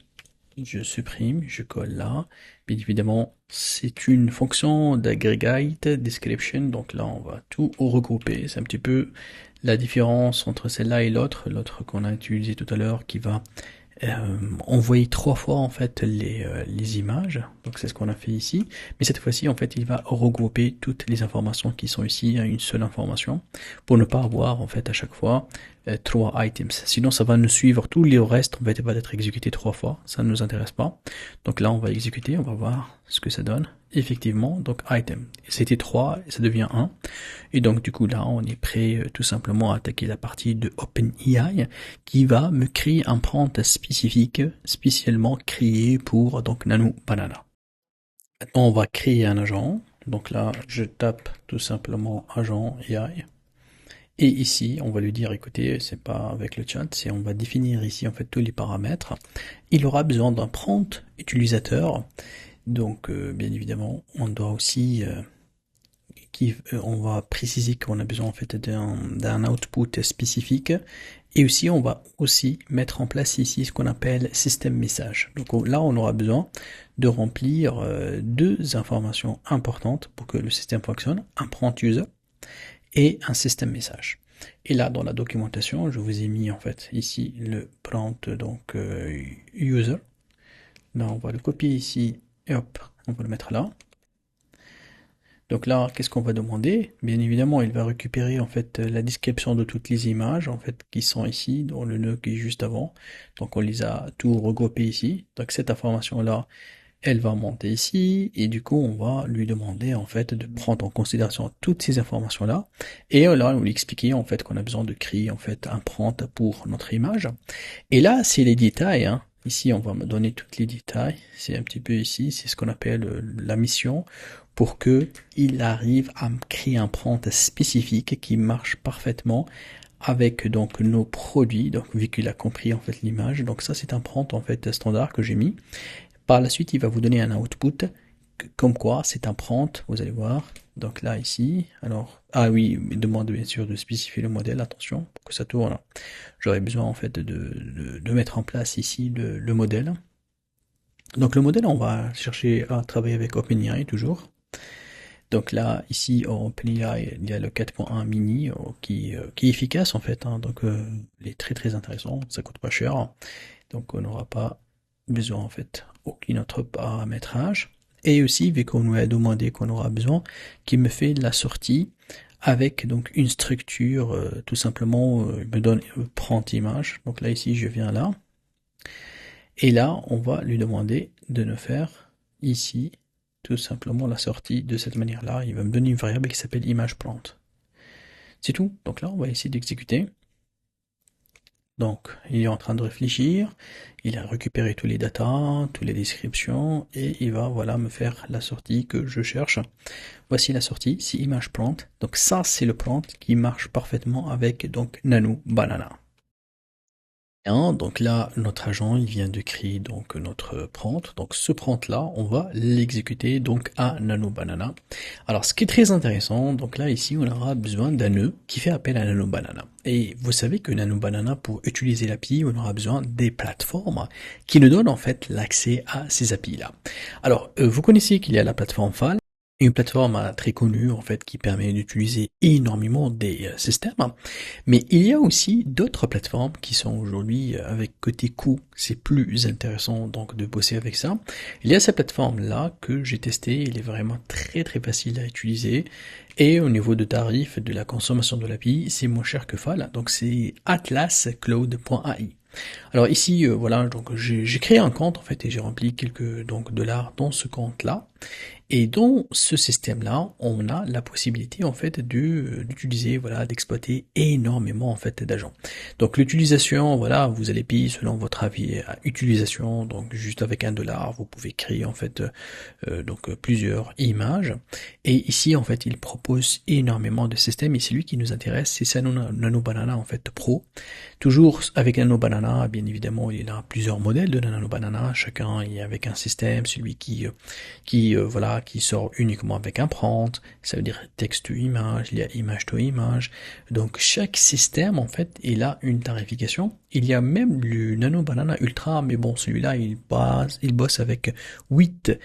Je supprime, je colle là. Bien évidemment, c'est une fonction d'aggregate description, donc là on va tout regrouper. C'est un petit peu la différence entre celle-là et l'autre qu'on a utilisé tout à l'heure qui va envoyer 3 fois en fait les images. Donc c'est ce qu'on a fait ici. Mais cette fois-ci en fait il va regrouper toutes les informations qui sont ici à une seule information pour ne pas avoir en fait à chaque fois 3 items. Sinon ça va nous suivre tout le reste en fait va être exécuté 3 fois. Ça ne nous intéresse pas. Donc là on va exécuter, on va voir ce que ça donne. Effectivement, donc item. C'était 3 et ça devient 1. Et donc du coup là on est prêt tout simplement à attaquer la partie de OpenAI qui va me créer un prompt spécifique, spécialement créé pour donc Nano Banana. Maintenant on va créer un agent. Donc là je tape tout simplement agent AI. Et ici, on va lui dire, écoutez, c'est pas avec le chat, c'est on va définir ici en fait tous les paramètres. Il aura besoin d'un prompt utilisateur. Donc, bien évidemment, on doit aussi, on va préciser qu'on a besoin en fait d'un output spécifique. Et aussi, on va aussi mettre en place ici ce qu'on appelle système message. Donc là, on aura besoin de remplir 2 informations importantes pour que le système fonctionne, un prompt user et un système message. Et là, dans la documentation, je vous ai mis en fait ici le prompt donc user. Là, on va le copier ici et hop, on va le mettre là. Donc là, qu'est-ce qu'on va demander? Bien évidemment, il va récupérer en fait la description de toutes les images en fait qui sont ici dans le nœud qui est juste avant. Donc on les a tout regroupés ici. Donc cette information là, elle va monter ici et du coup on va lui demander en fait de prendre en considération toutes ces informations là et là on lui expliquer en fait qu'on a besoin de créer en fait un prompt pour notre image. Et là c'est les détails, hein. Ici on va me donner tous les détails, c'est un petit peu ici, c'est ce qu'on appelle la mission pour que il arrive à me créer un prompt spécifique qui marche parfaitement avec donc nos produits, donc vu qu'il a compris en fait l'image. Donc ça c'est un prompt en fait standard que j'ai mis. Par la suite, il va vous donner un output, comme quoi c'est un prompt, vous allez voir. Donc là, ici, alors, ah oui, il demande bien sûr de spécifier le modèle, attention, pour que ça tourne. J'aurais besoin en fait de mettre en place ici le modèle. Donc le modèle, on va chercher à travailler avec OpenAI toujours. Donc là, ici, en OpenAI, il y a le 4.1 mini qui est efficace en fait. Hein, donc il est très très intéressant, ça coûte pas cher. Donc on n'aura pas besoin en fait aucun autre paramétrage. Et aussi, vu qu'on nous a demandé qu'on aura besoin, qui me fait la sortie avec donc une structure, tout simplement, me donne prend image. Donc là ici, je viens là. Et là, on va lui demander de nous faire ici tout simplement la sortie de cette manière-là. Il va me donner une variable qui s'appelle image prompt. C'est tout. Donc là, on va essayer d'exécuter. Donc, il est en train de réfléchir, il a récupéré tous les datas, toutes les descriptions, et il va, voilà, me faire la sortie que je cherche. Voici la sortie, c'est image prompt. Donc ça, c'est le prompt qui marche parfaitement avec, donc, Nano Banana. Donc là, notre agent, il vient de créer donc notre prompt. Donc ce prompt là, on va l'exécuter donc à Nano Banana. Alors ce qui est très intéressant, donc là ici, on aura besoin d'un nœud qui fait appel à Nano Banana. Et vous savez que Nano Banana, pour utiliser l'API, on aura besoin des plateformes qui nous donnent en fait l'accès à ces API là. Alors vous connaissez qu'il y a la plateforme FAL. Une plateforme très connue en fait qui permet d'utiliser énormément des systèmes, mais il y a aussi d'autres plateformes qui sont aujourd'hui avec côté coût, c'est plus intéressant donc de bosser avec ça. Il y a cette plateforme là que j'ai testé, il est vraiment très très facile à utiliser et au niveau de tarif de la consommation de l'API, c'est moins cher que FAL, donc c'est atlascloud.ai. Alors ici, voilà, donc j'ai créé un compte en fait et j'ai rempli quelques donc dollars dans ce compte-là. Et dans ce système-là, on a la possibilité en fait d'utiliser, voilà, d'exploiter énormément en fait d'agents. Donc l'utilisation, voilà, vous allez payer selon votre avis à utilisation. Donc juste avec $1, vous pouvez créer en fait donc plusieurs images. Et ici en fait, il propose énormément de systèmes. Et celui qui nous intéresse, c'est ça Nano Banana en fait Pro. Toujours avec Nano Banana, bien évidemment, il y a plusieurs modèles de Nano Banana. Chacun est avec un système, celui qui voilà, qui sort uniquement avec un prompt, ça veut dire texte to image, il y a image to image. Donc chaque système en fait, il a une tarification. Il y a même le Nano Banana Ultra, mais bon, celui-là il bosse avec 8K.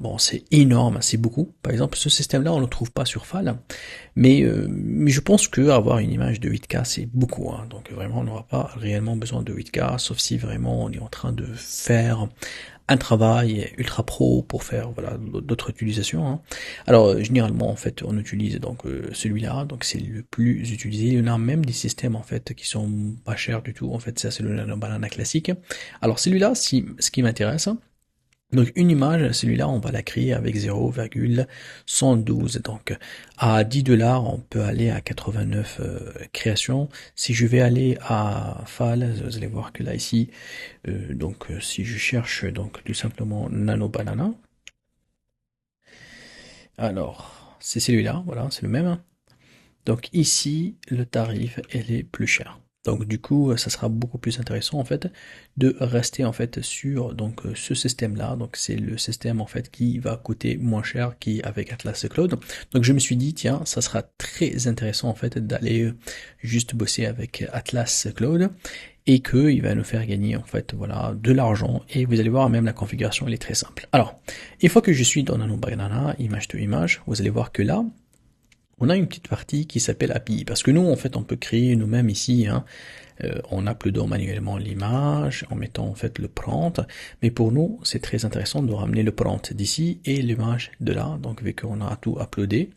Bon, c'est énorme, c'est beaucoup. Par exemple, ce système-là, on ne le trouve pas sur FAL, mais je pense que avoir une image de 8K, c'est beaucoup. Hein. Donc vraiment, on n'aura pas réellement besoin de 8K, sauf si vraiment on est en train de faire un travail ultra pro pour faire voilà d'autres utilisations. Hein. Alors généralement en fait on utilise donc celui-là, donc c'est le plus utilisé. Il y en a même des systèmes en fait qui sont pas chers du tout. En fait ça c'est le Nano Banana classique. Alors celui-là, si ce qui m'intéresse. Donc une image, celui-là, on va la créer avec 0,112. Donc à $10, on peut aller à 89 créations. Si je vais aller à FAL, vous allez voir que là ici, donc si je cherche donc tout simplement Nano Banana, alors c'est celui-là, voilà, c'est le même. Donc ici, le tarif, elle est plus cher. Donc du coup, ça sera beaucoup plus intéressant en fait de rester en fait sur donc ce système-là. Donc c'est le système en fait qui va coûter moins cher qu'avec Atlas Cloud. Donc je me suis dit tiens, ça sera très intéressant en fait d'aller juste bosser avec Atlas Cloud et que il va nous faire gagner en fait voilà de l'argent et vous allez voir même la configuration elle est très simple. Alors, une fois que je suis dans Nano Banana, image to image, vous allez voir que là on a une petite partie qui s'appelle API, parce que nous, en fait, on peut créer nous-mêmes ici, hein, en uploadant manuellement l'image, en mettant en fait le prompt, mais pour nous, c'est très intéressant de ramener le prompt d'ici et l'image de là, donc vu qu'on a tout uploadé.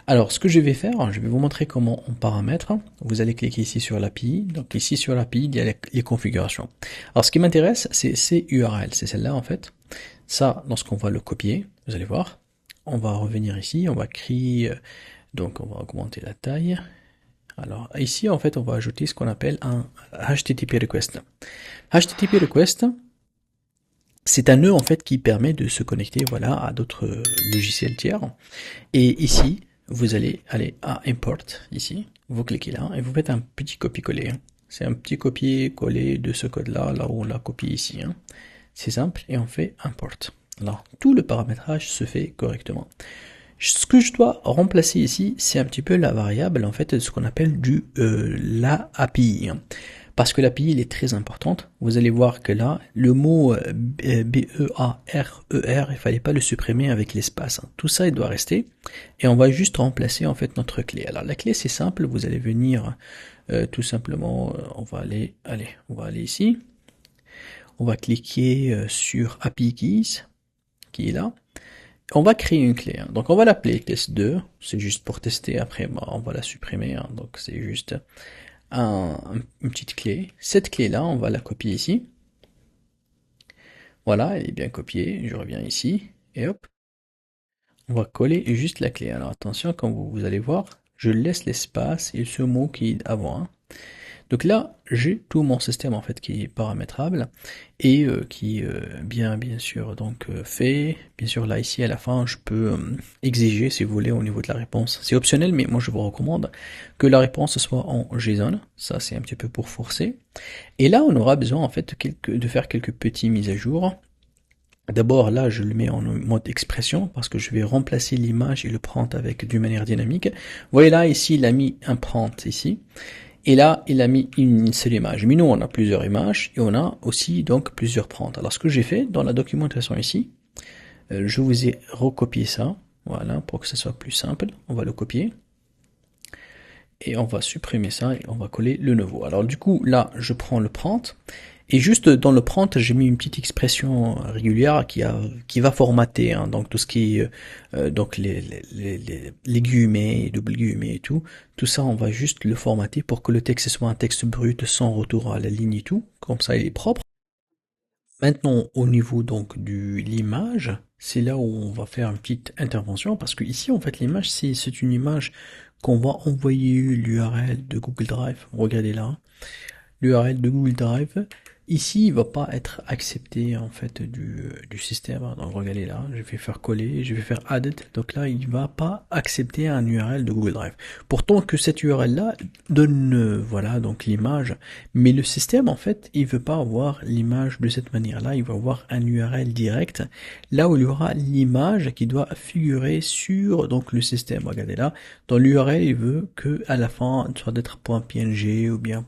Alors, ce que je vais faire, je vais vous montrer comment on paramètre. Vous allez cliquer ici sur l'API, donc ici sur l'API, il y a les configurations. Alors, ce qui m'intéresse, c'est ces URL, c'est celle-là en fait. Ça, lorsqu'on va le copier, vous allez voir, on va revenir ici, on va créer... Donc on va augmenter la taille. Alors ici en fait on va ajouter ce qu'on appelle un HTTP request. HTTP request, c'est un nœud en fait qui permet de se connecter voilà à d'autres logiciels tiers. Et ici vous allez aller à import ici, vous cliquez là et vous faites un petit copier-coller. C'est un petit copier-coller de ce code-là, là où on l'a copié ici. Hein. C'est simple et on fait import. Alors tout le paramétrage se fait correctement. Ce que je dois remplacer ici, c'est un petit peu la variable en fait de ce qu'on appelle la API. Parce que l'API elle est très importante. Vous allez voir que là, le mot BEARER, il fallait pas le supprimer avec l'espace. Tout ça, il doit rester. Et on va juste remplacer en fait notre clé. Alors la clé c'est simple, vous allez venir tout simplement, on va aller ici. On va cliquer sur API Keys, qui est là. On va créer une clé, hein. Donc on va l'appeler test2, c'est juste pour tester, après on va la supprimer, hein. Donc c'est juste une petite clé. Cette clé-là, on va la copier ici. Voilà, elle est bien copiée, je reviens ici, et hop, on va coller juste la clé. Alors attention, quand vous allez voir, je laisse l'espace et ce mot qui est avant, hein. Donc là, j'ai tout mon système en fait qui est paramétrable et qui bien sûr donc fait. Bien sûr là ici à la fin, je peux exiger si vous voulez au niveau de la réponse. C'est optionnel, mais moi je vous recommande que la réponse soit en JSON. Ça c'est un petit peu pour forcer. Et là, on aura besoin en fait de faire quelques petites mises à jour. D'abord là, je le mets en mode expression parce que je vais remplacer l'image et le prompt avec d'une manière dynamique. Vous voyez là ici, il a mis un prompt ici. Et là, il a mis une seule image. Mais nous, on a plusieurs images et on a aussi donc plusieurs prompts. Alors, ce que j'ai fait dans la documentation ici, je vous ai recopié ça. Voilà, pour que ça soit plus simple, on va le copier. Et on va supprimer ça et on va coller le nouveau. Alors du coup, là, je prends le prompt. Et juste dans le prompt, j'ai mis une petite expression régulière qui va formater, hein, donc tout ce qui est donc les guillemets, double guillemets et tout ça, on va juste le formater pour que le texte soit un texte brut sans retour à la ligne et tout, comme ça il est propre. Maintenant, au niveau donc de l'image, c'est là où on va faire une petite intervention parce que ici, en fait, l'image, c'est une image qu'on va envoyer l'URL de Google Drive. Regardez là, hein. L'URL de Google Drive. Ici, il va pas être accepté en fait du système. Donc regardez là, je vais faire coller, je vais faire added. Donc là, il va pas accepter un URL de Google Drive. Pourtant que cette URL là donne voilà donc l'image, mais le système en fait, il veut pas avoir l'image de cette manière-là. Il va avoir un URL direct, là où il y aura l'image qui doit figurer sur donc le système. Regardez là, dans l'URL, il veut que à la fin, soit d'être .png ou bien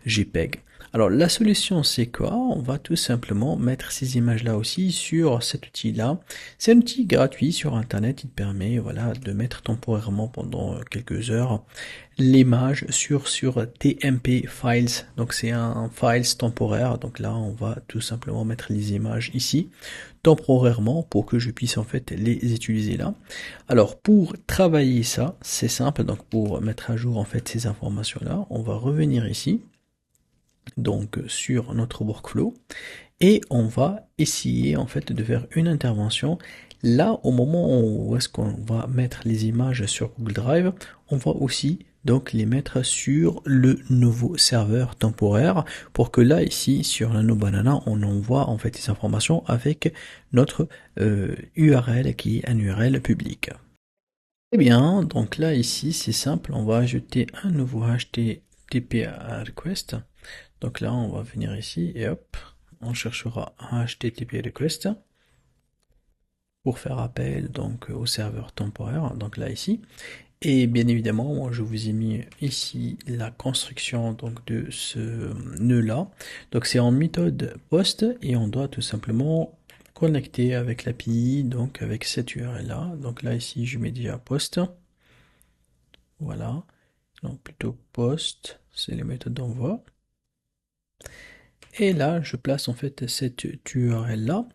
.jpeg. Alors la solution c'est quoi? On va tout simplement mettre ces images là aussi sur cet outil là. C'est un outil gratuit sur internet, il te permet voilà de mettre temporairement pendant quelques heures l'image sur TMP files. Donc c'est un files temporaire. Donc là on va tout simplement mettre les images ici temporairement pour que je puisse en fait les utiliser là. Alors pour travailler ça, c'est simple. Donc pour mettre à jour en fait ces informations là, on va revenir ici donc sur notre workflow et on va essayer en fait de faire une intervention là au moment où est-ce qu'on va mettre les images sur Google Drive, on va aussi donc les mettre sur le nouveau serveur temporaire pour que là ici sur Nano Banana on envoie en fait les informations avec notre URL qui est un URL public. Eh bien donc là ici c'est simple, on va ajouter un nouveau HTTP request. Donc là, on va venir ici et hop, on cherchera un HTTP request pour faire appel donc au serveur temporaire. Donc là ici, et bien évidemment, moi je vous ai mis ici la construction donc de ce nœud là. Donc c'est en méthode post et on doit tout simplement connecter avec l'API, donc avec cette URL là. Donc là ici, je mets déjà post. Voilà. Donc plutôt post, c'est les méthodes d'envoi. Et là, je place en fait cette URL là.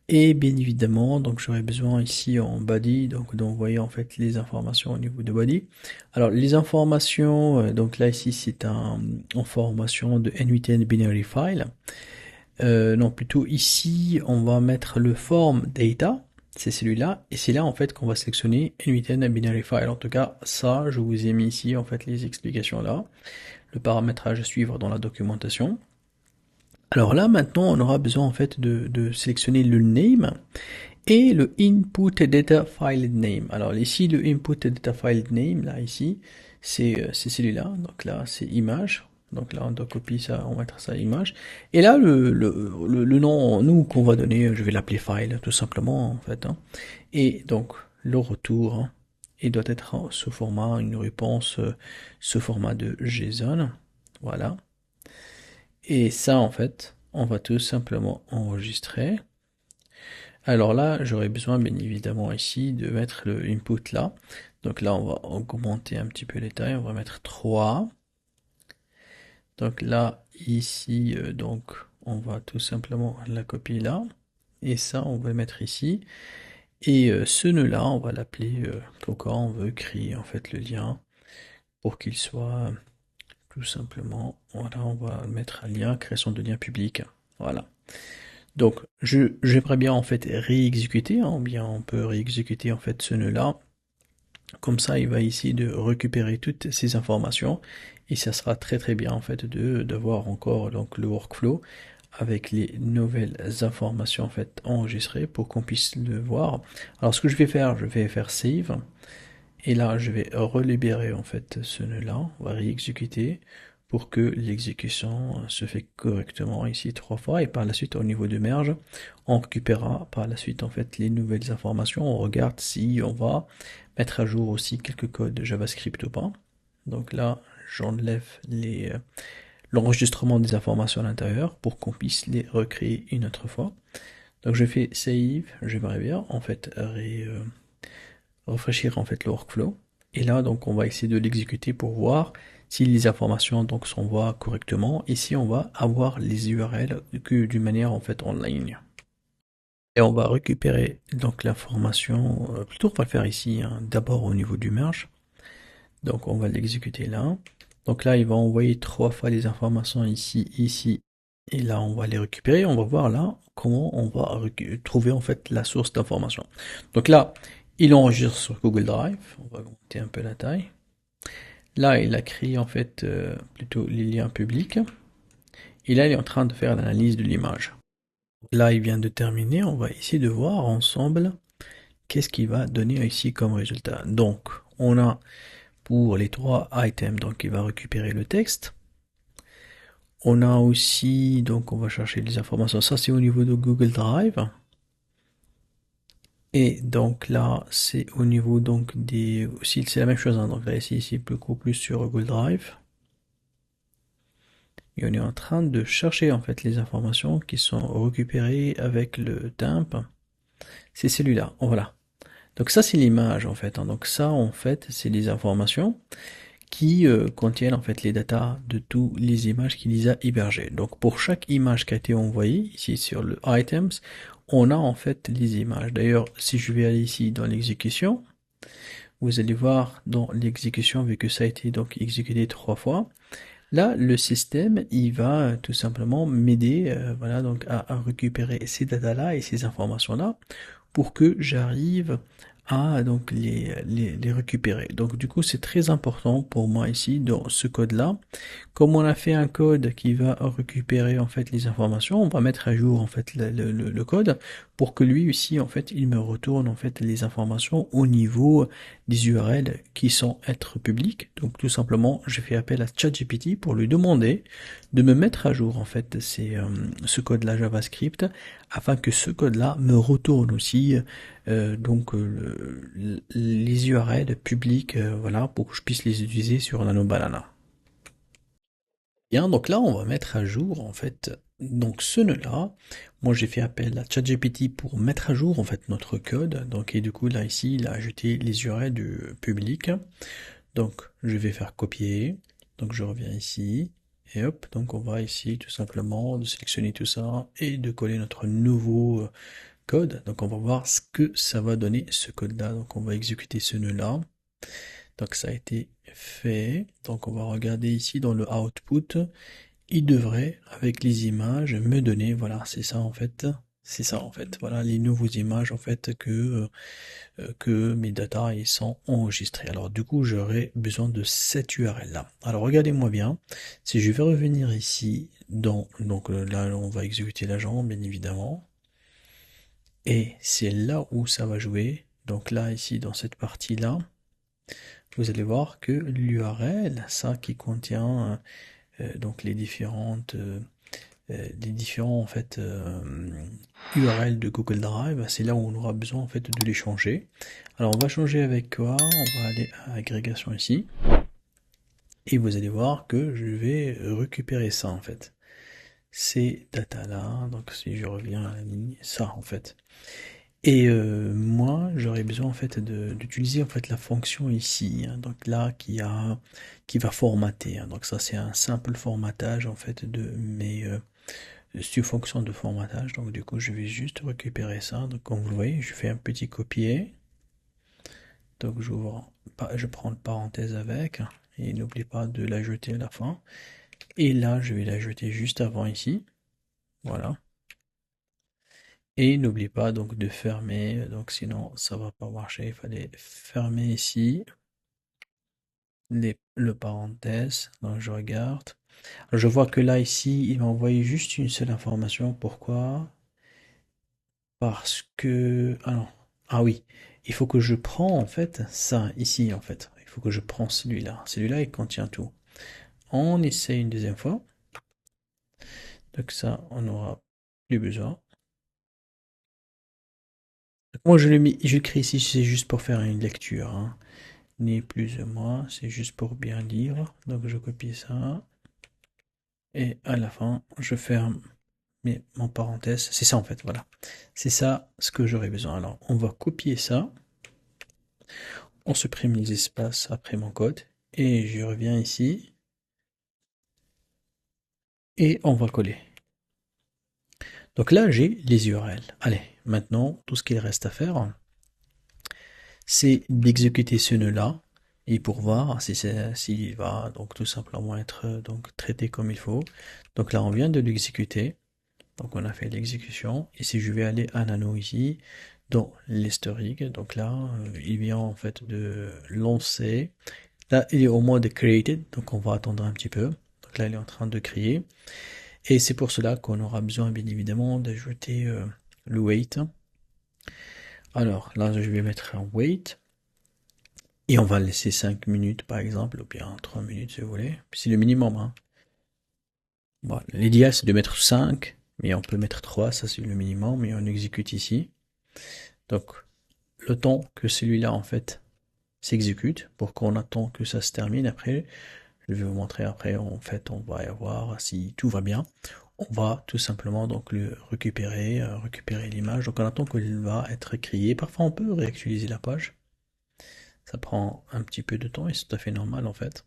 Et bien évidemment, donc j'aurais besoin ici en body, donc d'envoyer en fait les informations au niveau de body. Alors les informations, donc là ici c'est en formation de N8N binary file. Non, plutôt ici on va mettre le form data, c'est celui-là, et c'est là en fait qu'on va sélectionner N8N binary file. En tout cas, ça, je vous ai mis ici en fait les explications là, le paramétrage à suivre dans la documentation. Alors là, maintenant, on aura besoin en fait de sélectionner le name et le input data file name. Alors ici, le input data file name, là ici, c'est celui-là. Donc là, c'est image. Donc là, on doit copier ça, on va mettre ça image. Et là, le nom, nous, qu'on va donner, je vais l'appeler file, tout simplement, en fait, hein. Et donc, le retour, hein, il doit être sous format, une réponse sous format de JSON. Voilà. Et ça, en fait, on va tout simplement enregistrer. Alors là, j'aurais besoin, bien évidemment, ici, de mettre le input là. Donc là, on va augmenter un petit peu les tailles. On va mettre 3. Donc là, ici, donc, on va tout simplement la copier là. Et ça, on va mettre ici. Et ce nœud-là, on va l'appeler pourquoi on veut créer, en fait, le lien pour qu'il soit tout simplement, voilà, on va mettre un lien, création de lien public. Voilà. Donc, j'aimerais bien en fait réexécuter, hein, ou bien on peut réexécuter en fait ce nœud-là. Comme ça, il va ici de récupérer toutes ces informations et ça sera très très bien en fait d'avoir encore donc le workflow avec les nouvelles informations en fait enregistrées pour qu'on puisse le voir. Alors, ce que je vais faire save. Et là, je vais relibérer en fait ce nœud-là. On va réexécuter pour que l'exécution se fait correctement ici 3 fois. Et par la suite, au niveau de merge, on récupérera par la suite en fait les nouvelles informations. On regarde si on va mettre à jour aussi quelques codes JavaScript ou pas. Donc là, j'enlève l'enregistrement des informations à l'intérieur pour qu'on puisse les recréer une autre fois. Donc je fais save, j'aimerais bien en fait rafraîchir en fait le workflow. Et là, donc, on va essayer de l'exécuter pour voir si les informations donc s'envoient correctement. Ici, on va avoir les URL que d'une manière en fait en ligne. Et on va récupérer donc l'information, plutôt on va le faire ici, hein, d'abord au niveau du merge. Donc on va l'exécuter là. Donc là, il va envoyer 3 fois les informations ici, ici, et là on va les récupérer. On va voir là comment on va trouver en fait la source d'information. Donc là, il enregistre sur Google Drive. On va augmenter un peu la taille. Là, il a créé en fait plutôt les liens publics. Et là, il est en train de faire l'analyse de l'image. Là, il vient de terminer. On va essayer de voir ensemble qu'est-ce qu'il va donner ici comme résultat. Donc, on a pour les 3 items, donc il va récupérer le texte. On a aussi, donc on va chercher les informations. Ça, c'est au niveau de Google Drive. Et donc là, c'est au niveau donc des, aussi c'est la même chose, hein. Donc là ici, c'est beaucoup plus sur Google Drive. Et on est en train de chercher en fait les informations qui sont récupérées avec le temp. C'est celui-là. Voilà. Donc ça, c'est l'image en fait, hein. Donc ça, en fait, c'est les informations qui contiennent en fait les datas de toutes les images qu'il les a hébergées. Donc pour chaque image qui a été envoyée, ici sur le items, on a en fait les images. D'ailleurs, si je vais aller ici dans l'exécution, vous allez voir dans l'exécution, vu que ça a été donc exécuté 3 fois, là, le système, il va tout simplement m'aider, voilà, donc à récupérer ces datas-là et ces informations-là pour que j'arrive à donc les récupérer. Donc du coup, c'est très important pour moi ici dans ce code-là. Comme on a fait un code qui va récupérer en fait les informations, on va mettre à jour en fait le code pour que lui aussi en fait il me retourne en fait les informations au niveau des URL qui sont être publiques. Donc tout simplement, je fais appel à ChatGPT pour lui demander de me mettre à jour en fait ce code-là JavaScript afin que ce code-là me retourne aussi les URL publics, voilà, pour que je puisse les utiliser sur NanoBanana. Bien, donc là, on va mettre à jour, en fait, donc ce nœud-là. Moi, j'ai fait appel à ChatGPT pour mettre à jour, en fait, notre code. Donc, et du coup, là, ici, il a ajouté les URL du public. Donc, je vais faire copier. Donc, je reviens ici. Et hop, donc on va ici, tout simplement, de sélectionner tout ça et de coller notre nouveau code. Donc, on va voir ce que ça va donner, ce code-là. Donc, on va exécuter ce nœud-là. Donc ça a été fait. Donc on va regarder ici dans le output. Il devrait, avec les images, me donner, voilà, c'est ça en fait. C'est ça en fait. Voilà les nouvelles images en fait que mes data ils sont enregistrés. Alors du coup j'aurai besoin de cette URL là. Alors regardez-moi bien. Si je vais revenir ici dans donc là on va exécuter l'agent bien évidemment. Et c'est là où ça va jouer. Donc là ici dans cette partie là. Vous allez voir que l'URL, ça qui contient donc les différents en fait URL de Google Drive, c'est là où on aura besoin en fait de les changer. Alors on va changer avec quoi? On va aller à agrégation ici et vous allez voir que je vais récupérer ça en fait. Ces data là, donc si je reviens à la ligne, ça en fait. Et moi, j'aurais besoin en fait d'utiliser en fait la fonction ici, hein, donc là qui va formater, hein. Donc ça c'est un simple formatage en fait de mes c'est une fonction de formatage. Donc du coup, je vais juste récupérer ça. Donc comme vous le voyez, je fais un petit copier. Donc je prends une parenthèse avec et n'oublie pas de l'ajouter à la fin. Et là, je vais l'ajouter juste avant ici. Voilà. Et n'oublie pas donc de fermer, donc sinon ça va pas marcher. Il fallait fermer ici le parenthèse. Donc je regarde. Alors, je vois que là ici, il m'a envoyé juste une seule information. Pourquoi? Parce que ah non. Ah oui, il faut que je prends en fait ça ici en fait. Il faut que je prends celui-là. Celui-là il contient tout. On essaie une deuxième fois. Donc ça, on n'aura plus besoin. Donc, moi je le mis, je l'écris ici, c'est juste pour faire une lecture, hein. Ni plus ou moins, c'est juste pour bien lire. Donc je copie ça. Et à la fin, je ferme mon parenthèse. C'est ça en fait, voilà. C'est ça ce que j'aurais besoin. Alors on va copier ça. On supprime les espaces après mon code et je reviens ici et on va coller. Donc là, j'ai les URL. Allez, maintenant, tout ce qu'il reste à faire, c'est d'exécuter ce nœud-là et pour voir si s'il va donc tout simplement être donc traité comme il faut. Donc là, on vient de l'exécuter. Donc on a fait l'exécution. Et si je vais aller à Nano ici, dans l'historique, donc là, il vient en fait de lancer. Là, il est au mode created, donc on va attendre un petit peu. Donc là, il est en train de créer. Et c'est pour cela qu'on aura besoin, bien évidemment, d'ajouter le wait. Alors là, je vais mettre un wait. Et on va laisser 5 minutes, par exemple, ou bien 3 minutes, si vous voulez. C'est le minimum, hein. Bon, l'idéal, c'est de mettre 5, mais on peut mettre 3, ça c'est le minimum, mais on exécute ici. Donc, le temps que celui-là, en fait, s'exécute, pour qu'on attend que ça se termine. Après, je vais vous montrer après, en fait, on va y voir si tout va bien. On va tout simplement donc le récupérer l'image. Donc on attend qu'il va être créé. Parfois on peut réactualiser la page. Ça prend un petit peu de temps et c'est tout à fait normal en fait.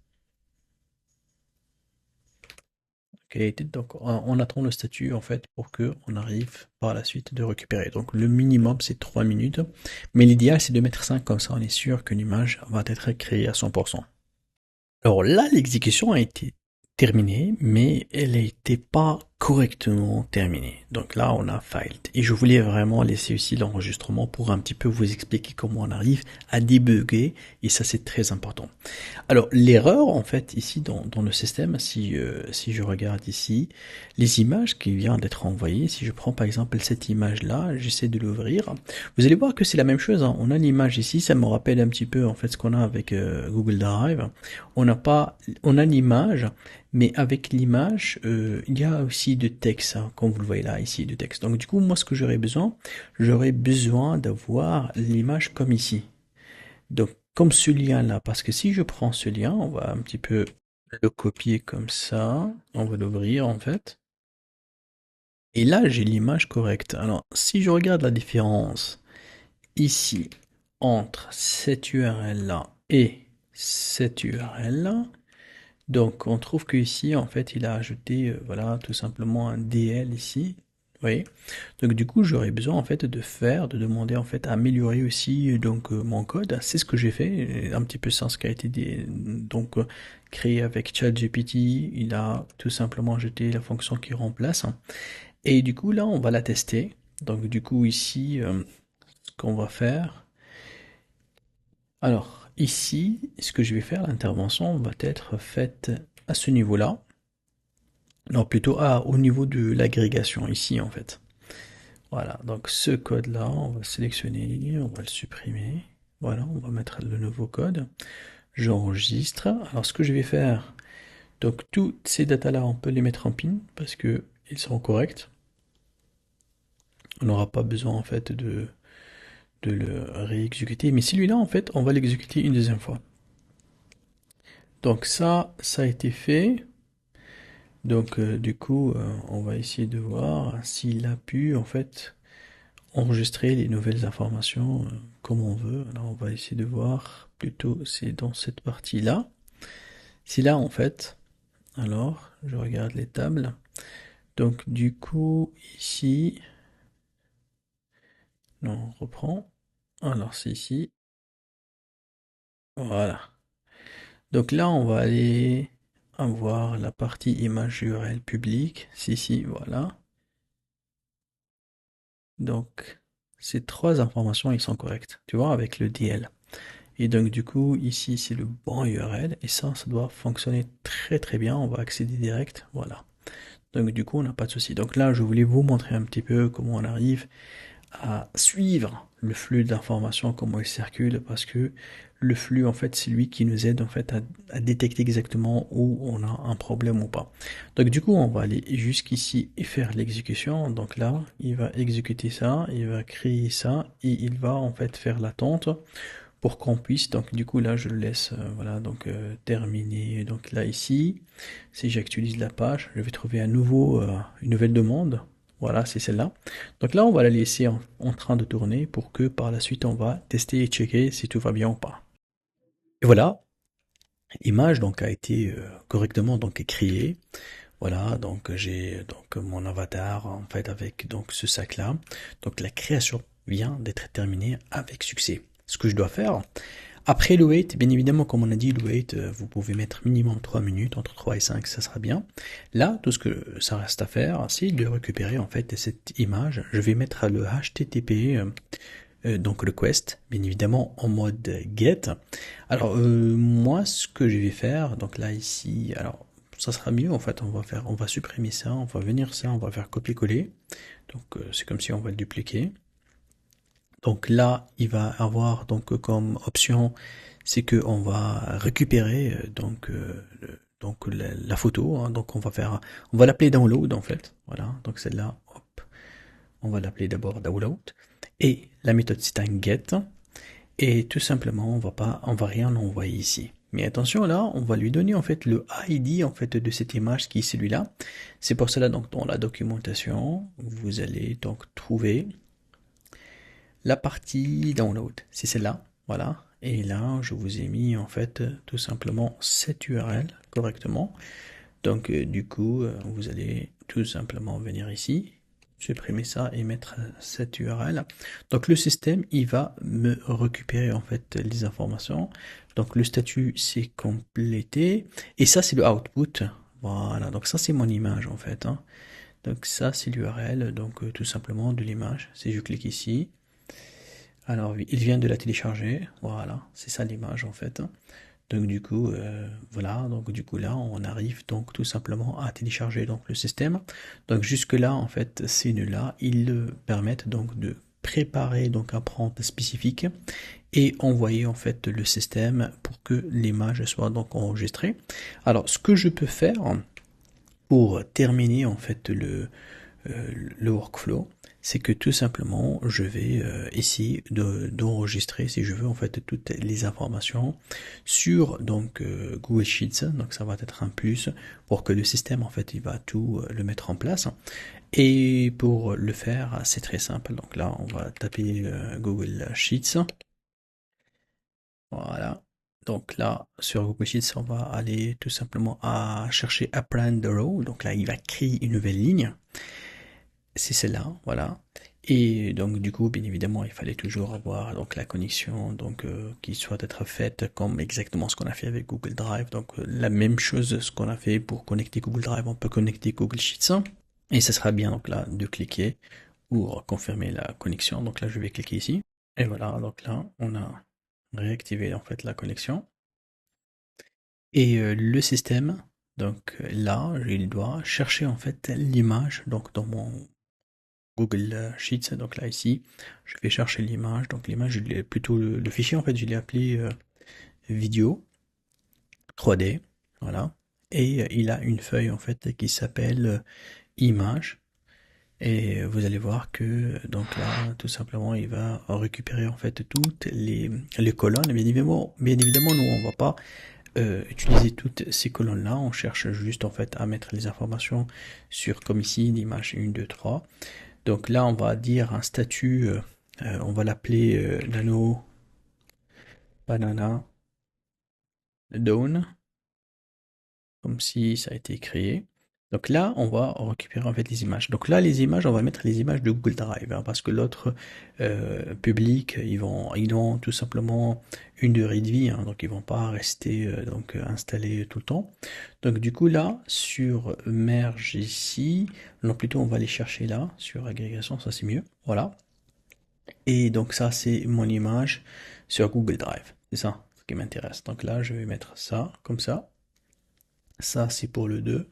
Ok, donc on attend le statut en fait pour que on arrive par la suite de récupérer. Donc le minimum c'est 3 minutes, mais l'idéal c'est de mettre 5 comme ça on est sûr que l'image va être créée à 100%. Alors là, l'exécution a été terminée, mais elle n'était pas correctement terminée. Donc là, on a failed. Et je voulais vraiment laisser aussi l'enregistrement pour un petit peu vous expliquer comment on arrive à débugger, et ça c'est très important. Alors, l'erreur, en fait, ici, dans le système, si je regarde ici, les images qui viennent d'être envoyées, si je prends par exemple cette image-là, j'essaie de l'ouvrir, vous allez voir que c'est la même chose, hein. On a l'image ici, ça me rappelle un petit peu, en fait, ce qu'on a avec Google Drive. On a l'image, mais avec l'image, il y a aussi de texte, hein, comme vous le voyez là, ici, de texte. Donc, du coup, moi, ce que j'aurais besoin d'avoir l'image comme ici. Donc, comme ce lien-là, parce que si je prends ce lien, on va un petit peu le copier comme ça, on va l'ouvrir en fait, et là j'ai l'image correcte. Alors, si je regarde la différence ici entre cette URL-là et cette URL-là, donc on trouve que ici en fait il a ajouté voilà tout simplement un DL ici. Vous voyez? Donc du coup j'aurais besoin en fait de demander en fait à améliorer aussi donc mon code. C'est ce que j'ai fait, un petit peu ça ce qui a été donc créé avec ChatGPT. Il a tout simplement ajouté la fonction qui remplace. Et du coup là on va la tester. Donc du coup ici ce qu'on va faire. Alors ici ce que je vais faire, l'intervention va être faite à ce niveau-là. Non, plutôt au niveau de l'agrégation ici en fait. Voilà, donc ce code-là, on va le sélectionner, on va le supprimer. Voilà, on va mettre le nouveau code. J'enregistre. Alors ce que je vais faire, donc toutes ces datas-là, on peut les mettre en pin parce que ils sont corrects. On n'aura pas besoin en fait de le réexécuter. Mais celui-là, en fait, on va l'exécuter une deuxième fois. Donc ça a été fait. Donc du coup, on va essayer de voir s'il a pu en fait enregistrer les nouvelles informations comme on veut. Alors on va essayer de voir plutôt c'est dans cette partie-là. Si là en fait, alors je regarde les tables. Donc du coup ici, non, on reprend. Alors c'est ici. Voilà. Donc là on va aller avoir la partie image URL publique. C'est ici, voilà. Donc ces trois informations ils sont correctes. Tu vois avec le DL. Et donc du coup, ici c'est le bon URL, et ça doit fonctionner très très bien, on va accéder direct, voilà. Donc du coup, on n'a pas de souci. Donc là, je voulais vous montrer un petit peu comment on arrive à suivre le flux d'informations, comment il circule, parce que le flux, en fait, c'est lui qui nous aide en fait à détecter exactement où on a un problème ou pas. Donc du coup, on va aller jusqu'ici et faire l'exécution. Donc là, il va exécuter ça, il va créer ça, et il va en fait faire l'attente pour qu'on puisse, donc du coup là je le laisse voilà donc terminer. Donc là ici, si j'actualise la page, je vais trouver à nouveau une nouvelle demande. Voilà, c'est celle-là. Donc là, on va la laisser en train de tourner pour que par la suite, on va tester et checker si tout va bien ou pas. Et voilà, l'image donc a été correctement donc créée. Voilà, donc j'ai donc mon avatar en fait avec donc ce sac-là. Donc la création vient d'être terminée avec succès. Ce que je dois faire, après le wait, bien évidemment, comme on a dit, le wait, vous pouvez mettre minimum 3 minutes, entre 3 et 5, ça sera bien. Là, tout ce que ça reste à faire, c'est de récupérer en fait cette image. Je vais mettre le HTTP, donc request, bien évidemment en mode get. Alors moi, ce que je vais faire, donc là ici, alors ça sera mieux en fait. On va supprimer ça, on va venir ça, on va faire copier-coller. Donc c'est comme si on va le dupliquer. Donc là, il va avoir donc comme option, c'est que on va récupérer donc la photo. Hein. Donc on va l'appeler download en fait. Voilà. Donc celle-là, hop, on va l'appeler d'abord download. Et la méthode c'est un get. Et tout simplement, on va rien envoyer ici. Mais attention là, on va lui donner en fait le ID en fait de cette image qui est celui-là. C'est pour cela donc dans la documentation, vous allez donc trouver la partie download, c'est celle-là, voilà. Et là, je vous ai mis en fait tout simplement cette URL correctement. Donc du coup, vous allez tout simplement venir ici, supprimer ça et mettre cette URL. Donc le système, il va me récupérer en fait les informations. Donc le statut c'est complété et ça c'est le output. Voilà, donc ça c'est mon image en fait. Hein. Donc ça c'est l'URL, donc tout simplement de l'image. Si je clique ici, alors il vient de la télécharger, voilà, c'est ça l'image en fait. Donc du coup, voilà, donc du coup là, on arrive donc tout simplement à télécharger donc le système. Donc jusque là, en fait, ces nœuds-là, ils permettent donc de préparer donc un prompt spécifique et envoyer en fait le système pour que l'image soit donc enregistrée. Alors ce que je peux faire pour terminer en fait le workflow, c'est que tout simplement je vais essayer d'enregistrer si je veux en fait toutes les informations sur donc Google Sheets. Donc ça va être un plus pour que le système en fait il va tout le mettre en place. Et pour le faire, c'est très simple. Donc là, on va taper Google Sheets. Voilà. Donc là, sur Google Sheets, on va aller tout simplement à chercher Append Row. Donc là, il va créer une nouvelle ligne. C'est celle-là, voilà. Et donc du coup, bien évidemment, il fallait toujours avoir donc la connexion donc qui soit être faite comme exactement ce qu'on a fait avec Google Drive. Donc la même chose ce qu'on a fait pour connecter Google Drive, on peut connecter Google Sheets. Et ce sera bien donc là de cliquer pour confirmer la connexion. Donc là, je vais cliquer ici. Et voilà, donc là, on a réactivé en fait la connexion. Et le système, donc là, il doit chercher en fait l'image donc dans mon Google Sheets, donc là ici, je vais chercher l'image, donc l'image, plutôt le fichier en fait, je l'ai appelé vidéo 3D, voilà, et il a une feuille en fait qui s'appelle image, et vous allez voir que donc là, tout simplement, il va récupérer en fait toutes les colonnes, bien évidemment, nous on va pas utiliser toutes ces colonnes-là, on cherche juste en fait à mettre les informations sur, comme ici, l'image 1, 2, 3. Donc là, on va dire un statut, on va l'appeler nano banana dawn, comme si ça a été créé. Donc là, on va récupérer en fait les images. Donc là, les images, on va mettre les images de Google Drive, hein, parce que l'autre public, ils ont tout simplement une durée de vie, hein, donc ils vont pas rester donc installés tout le temps. Donc du coup là, sur merge ici, non plutôt on va les chercher là, sur agrégation, ça c'est mieux. Voilà. Et donc ça, c'est mon image sur Google Drive. C'est ça ce qui m'intéresse. Donc là, je vais mettre ça comme ça. Ça, c'est pour le 2.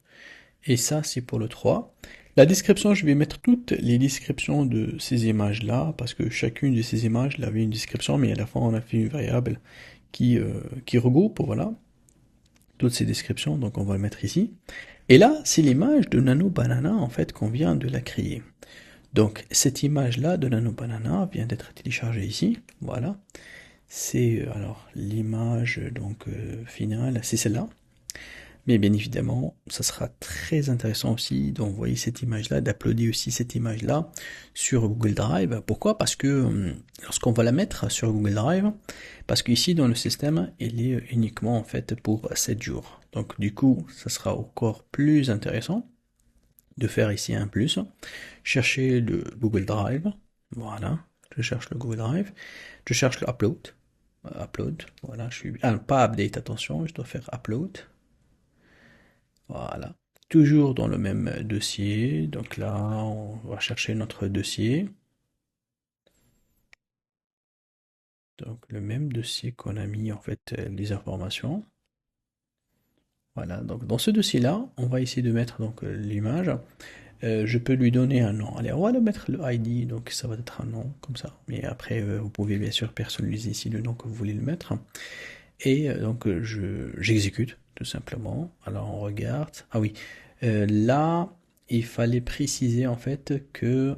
Et ça, c'est pour le 3. La description, je vais mettre toutes les descriptions de ces images-là, parce que chacune de ces images là, avait une description, mais à la fin, on a fait une variable qui regroupe, voilà, toutes ces descriptions. Donc on va le mettre ici. Et là, c'est l'image de Nano Banana, en fait, qu'on vient de la créer. Donc cette image-là de Nano Banana vient d'être téléchargée ici, voilà. C'est alors l'image donc finale, c'est celle-là. Mais bien évidemment, ça sera très intéressant aussi d'envoyer cette image-là, d'uploader aussi cette image-là sur Google Drive. Pourquoi? Parce que lorsqu'on va la mettre sur Google Drive, parce qu'ici dans le système, il est uniquement en fait pour 7 jours. Donc du coup, ça sera encore plus intéressant de faire ici un plus. Chercher le Google Drive. Voilà, je cherche le Google Drive. Je cherche le upload. Upload, voilà, je suis... Ah, pas update, attention, je dois faire upload. Voilà. Toujours dans le même dossier. Donc là, on va chercher notre dossier. Donc le même dossier qu'on a mis en fait les informations. Voilà. Donc dans ce dossier-là, on va essayer de mettre donc l'image. Je peux lui donner un nom. Allez, on va le mettre le ID. Donc ça va être un nom comme ça. Mais après, vous pouvez bien sûr personnaliser ici le nom que vous voulez le mettre. Et donc j'exécute tout simplement. Alors on regarde. Ah oui. Là, il fallait préciser en fait que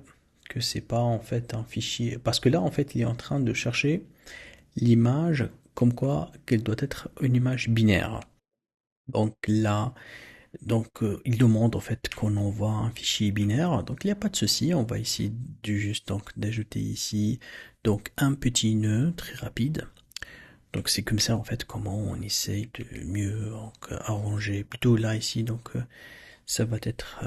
c'est pas en fait un fichier, parce que là en fait il est en train de chercher l'image comme quoi qu'elle doit être une image binaire. Donc là, il demande en fait qu'on envoie un fichier binaire. Donc il n'y a pas de souci, on va essayer de juste donc d'ajouter ici donc un petit nœud très rapide. Donc c'est comme ça en fait comment on essaye de mieux donc, arranger. Plutôt là ici donc ça va être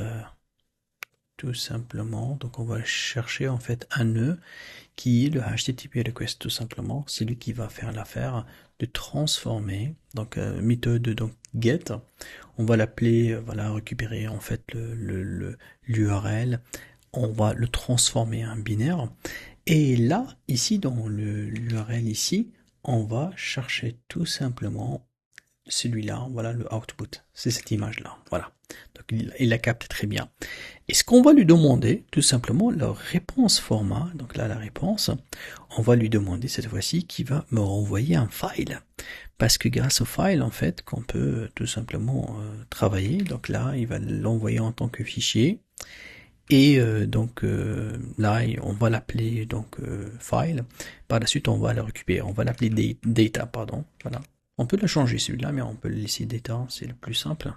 tout simplement, donc on va chercher en fait un nœud qui est le HTTP request tout simplement. C'est lui qui va faire l'affaire de transformer, donc méthode donc get. On va l'appeler, voilà, récupérer en fait l'URL. On va le transformer en binaire. Et là, ici dans l'URL ici, on va chercher tout simplement celui-là, voilà le output, c'est cette image-là, voilà. Donc il la capte très bien. Et ce qu'on va lui demander, tout simplement, la réponse format, donc là la réponse, on va lui demander cette fois-ci qu'il va me renvoyer un file. Parce que grâce au file, en fait, qu'on peut tout simplement travailler, donc là, il va l'envoyer en tant que fichier. Et donc là, on va l'appeler donc file. Par la suite, on va le récupérer. On va l'appeler data, pardon. Voilà. On peut le changer celui-là, mais on peut le laisser data, c'est le plus simple.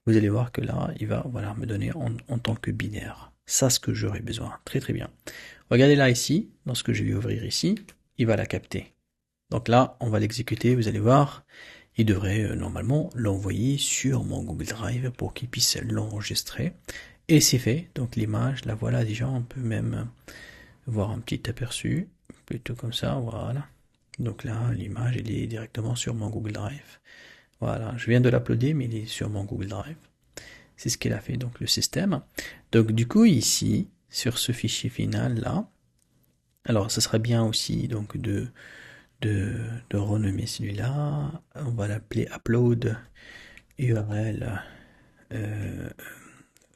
Vous allez voir que là, il va voilà, me donner en tant que binaire. Ça, ce que j'aurais besoin. Très très bien. Regardez là ici, dans ce que je vais ouvrir ici, il va la capter. Donc là, on va l'exécuter, vous allez voir. Il devrait normalement l'envoyer sur mon Google Drive pour qu'il puisse l'enregistrer. Et c'est fait, donc l'image, la voilà déjà, on peut même voir un petit aperçu, plutôt comme ça, voilà. Donc là, l'image, elle est directement sur mon Google Drive. Voilà, je viens de l'uploader, mais il est sur mon Google Drive. C'est ce qu'il a fait, donc le système. Donc du coup, ici, sur ce fichier final là, alors ça serait bien aussi donc de renommer celui-là. On va l'appeler upload URL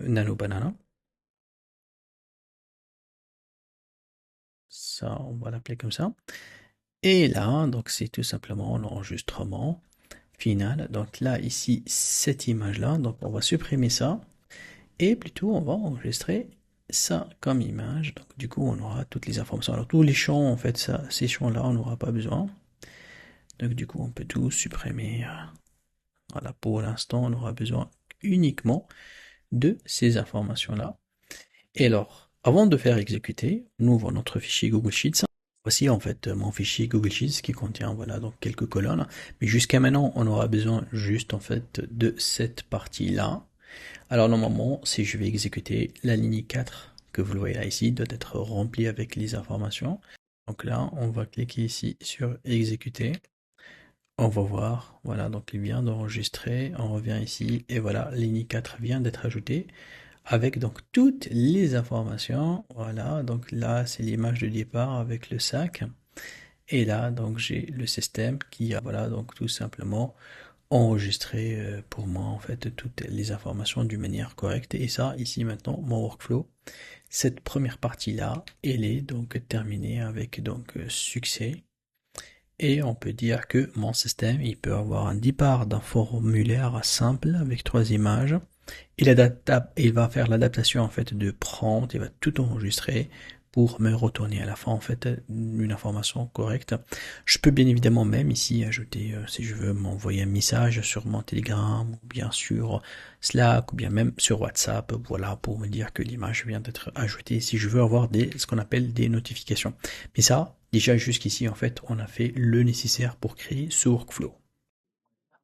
Nano Banana. Ça, on va l'appeler comme ça. Et là, donc c'est tout simplement l'enregistrement final. Donc là, ici, cette image-là, donc on va supprimer ça. Et plutôt, on va enregistrer ça comme image. Donc du coup, on aura toutes les informations. Alors tous les champs, en fait, ça, ces champs-là, on n'aura pas besoin. Donc du coup, on peut tout supprimer. Voilà, pour l'instant, on aura besoin uniquement de ces informations-là. Et alors, avant de faire exécuter, on ouvre notre fichier Google Sheets. Voici en fait mon fichier Google Sheets qui contient voilà donc quelques colonnes. Mais jusqu'à maintenant, on aura besoin juste en fait de cette partie-là. Alors normalement, si je vais exécuter la ligne 4 que vous le voyez là ici, doit être remplie avec les informations. Donc là, on va cliquer ici sur exécuter. On va voir, voilà, donc il vient d'enregistrer, on revient ici, et voilà, ligne 4 vient d'être ajoutée, avec donc toutes les informations, voilà, donc là c'est l'image de départ avec le sac, et là donc j'ai le système qui a, voilà, donc tout simplement enregistré pour moi en fait toutes les informations d'une manière correcte, et ça, ici maintenant, mon workflow, cette première partie-là, elle est donc terminée avec donc succès. Et on peut dire que mon système, il peut avoir un départ d'un formulaire simple avec 3 images. Il va faire l'adaptation en fait de prompt, il va tout enregistrer pour me retourner à la fin en fait une information correcte. Je peux bien évidemment même ici ajouter si je veux m'envoyer un message sur mon Telegram ou bien sur Slack ou bien même sur WhatsApp, voilà, pour me dire que l'image vient d'être ajoutée si je veux avoir ce qu'on appelle des notifications. Mais ça, déjà jusqu'ici en fait, on a fait le nécessaire pour créer ce workflow.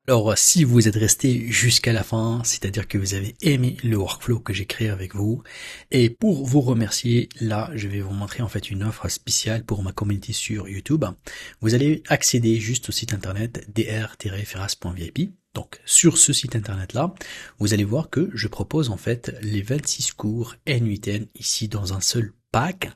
Alors, si vous êtes resté jusqu'à la fin, c'est-à-dire que vous avez aimé le workflow que j'ai créé avec vous, et pour vous remercier, là, je vais vous montrer en fait une offre spéciale pour ma communauté sur YouTube. Vous allez accéder juste au site internet dr-ferras.vip. Donc, sur ce site internet-là, vous allez voir que je propose en fait les 26 cours N8N ici dans un seul pack.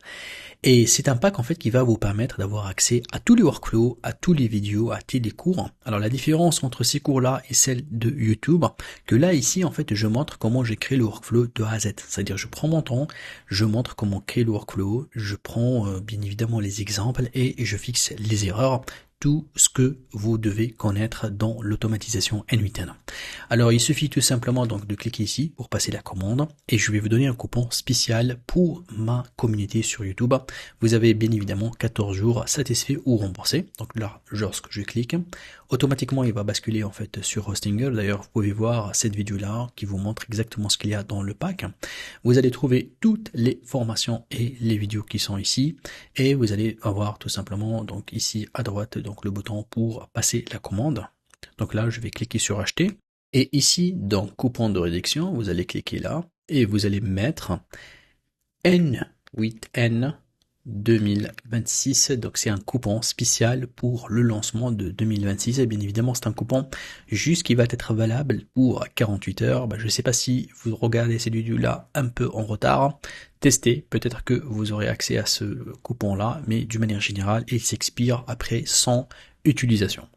Et c'est un pack en fait qui va vous permettre d'avoir accès à tous les workflows, à tous les vidéos, à tous les cours. Alors la différence entre ces cours-là et celle de YouTube, que là ici en fait je montre comment j'ai créé le workflow de A à Z. C'est-à-dire je prends mon temps, je montre comment créer le workflow, je prends bien évidemment les exemples et je fixe les erreurs. Tout ce que vous devez connaître dans l'automatisation N8N. Alors il suffit tout simplement donc de cliquer ici pour passer la commande et je vais vous donner un coupon spécial pour ma communauté sur YouTube. Vous avez bien évidemment 14 jours satisfaits ou remboursés. Donc là, lorsque je clique, automatiquement il va basculer en fait sur Hostinger. D'ailleurs vous pouvez voir cette vidéo là qui vous montre exactement ce qu'il y a dans le pack. Vous allez trouver toutes les formations et les vidéos qui sont ici et vous allez avoir tout simplement donc ici à droite donc le bouton pour passer la commande. Donc là, je vais cliquer sur acheter. Et ici, dans coupon de réduction, vous allez cliquer là et vous allez mettre N8N 2026. Donc c'est un coupon spécial pour le lancement de 2026. Et bien évidemment, c'est un coupon juste qui va être valable pour 48 heures. Je ne sais pas si vous regardez cette vidéo-là un peu en retard. Testez, peut-être que vous aurez accès à ce coupon-là, mais d'une manière générale, il s'expire après 100 utilisation.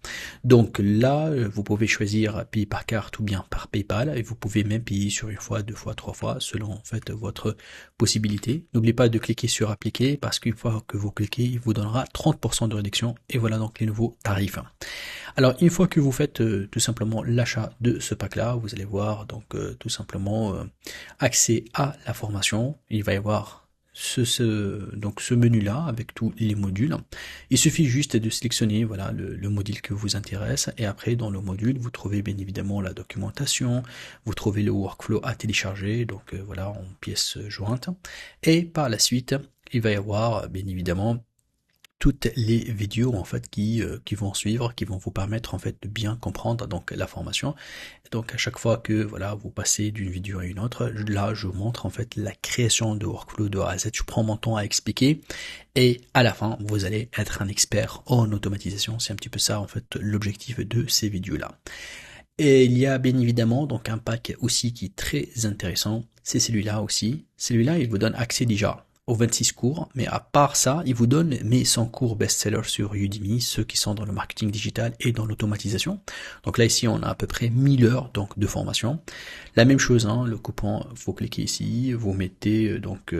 Donc là, vous pouvez choisir payer par carte ou bien par PayPal et vous pouvez même payer sur une fois, deux fois, trois fois selon en fait votre possibilité. N'oubliez pas de cliquer sur appliquer parce qu'une fois que vous cliquez, il vous donnera 30% de réduction et voilà donc les nouveaux tarifs. Alors une fois que vous faites tout simplement l'achat de ce pack là, vous allez voir donc tout simplement accès à la formation. Il va y avoir donc ce menu là avec tous les modules. Il suffit juste de sélectionner voilà le module qui vous intéresse et après dans le module vous trouvez bien évidemment la documentation, vous trouvez le workflow à télécharger donc voilà en pièce jointe et par la suite il va y avoir bien évidemment toutes les vidéos en fait qui vont suivre, qui vont vous permettre en fait de bien comprendre donc la formation. Donc à chaque fois que voilà vous passez d'une vidéo à une autre, là je vous montre en fait la création de workflow de A à Z. Je prends mon temps à expliquer et à la fin vous allez être un expert en automatisation. C'est un petit peu ça en fait l'objectif de ces vidéos là. Et il y a bien évidemment donc un pack aussi qui est très intéressant, c'est celui-là aussi. Celui-là il vous donne accès déjà aux 26 cours, mais à part ça, il vous donne mes 100 cours best-sellers sur Udemy, ceux qui sont dans le marketing digital et dans l'automatisation. Donc là, ici, on a à peu près 1000 heures donc de formation. La même chose, hein, le coupon, vous cliquez ici, vous mettez donc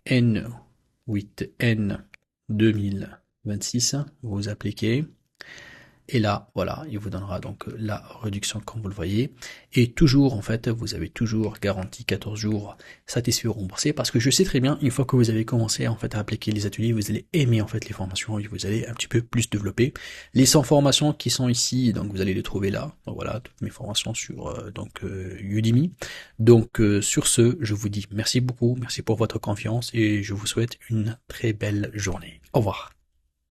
N8N 2026, vous appliquez. Et là, voilà, il vous donnera donc la réduction comme vous le voyez. Et toujours, en fait, vous avez toujours garanti 14 jours satisfait ou remboursé parce que je sais très bien, une fois que vous avez commencé en fait à appliquer les ateliers, vous allez aimer en fait les formations et vous allez un petit peu plus développer. Les 100 formations qui sont ici, donc vous allez les trouver là. Donc voilà, toutes mes formations sur Udemy. Donc sur ce, je vous dis merci beaucoup, merci pour votre confiance et je vous souhaite une très belle journée. Au revoir.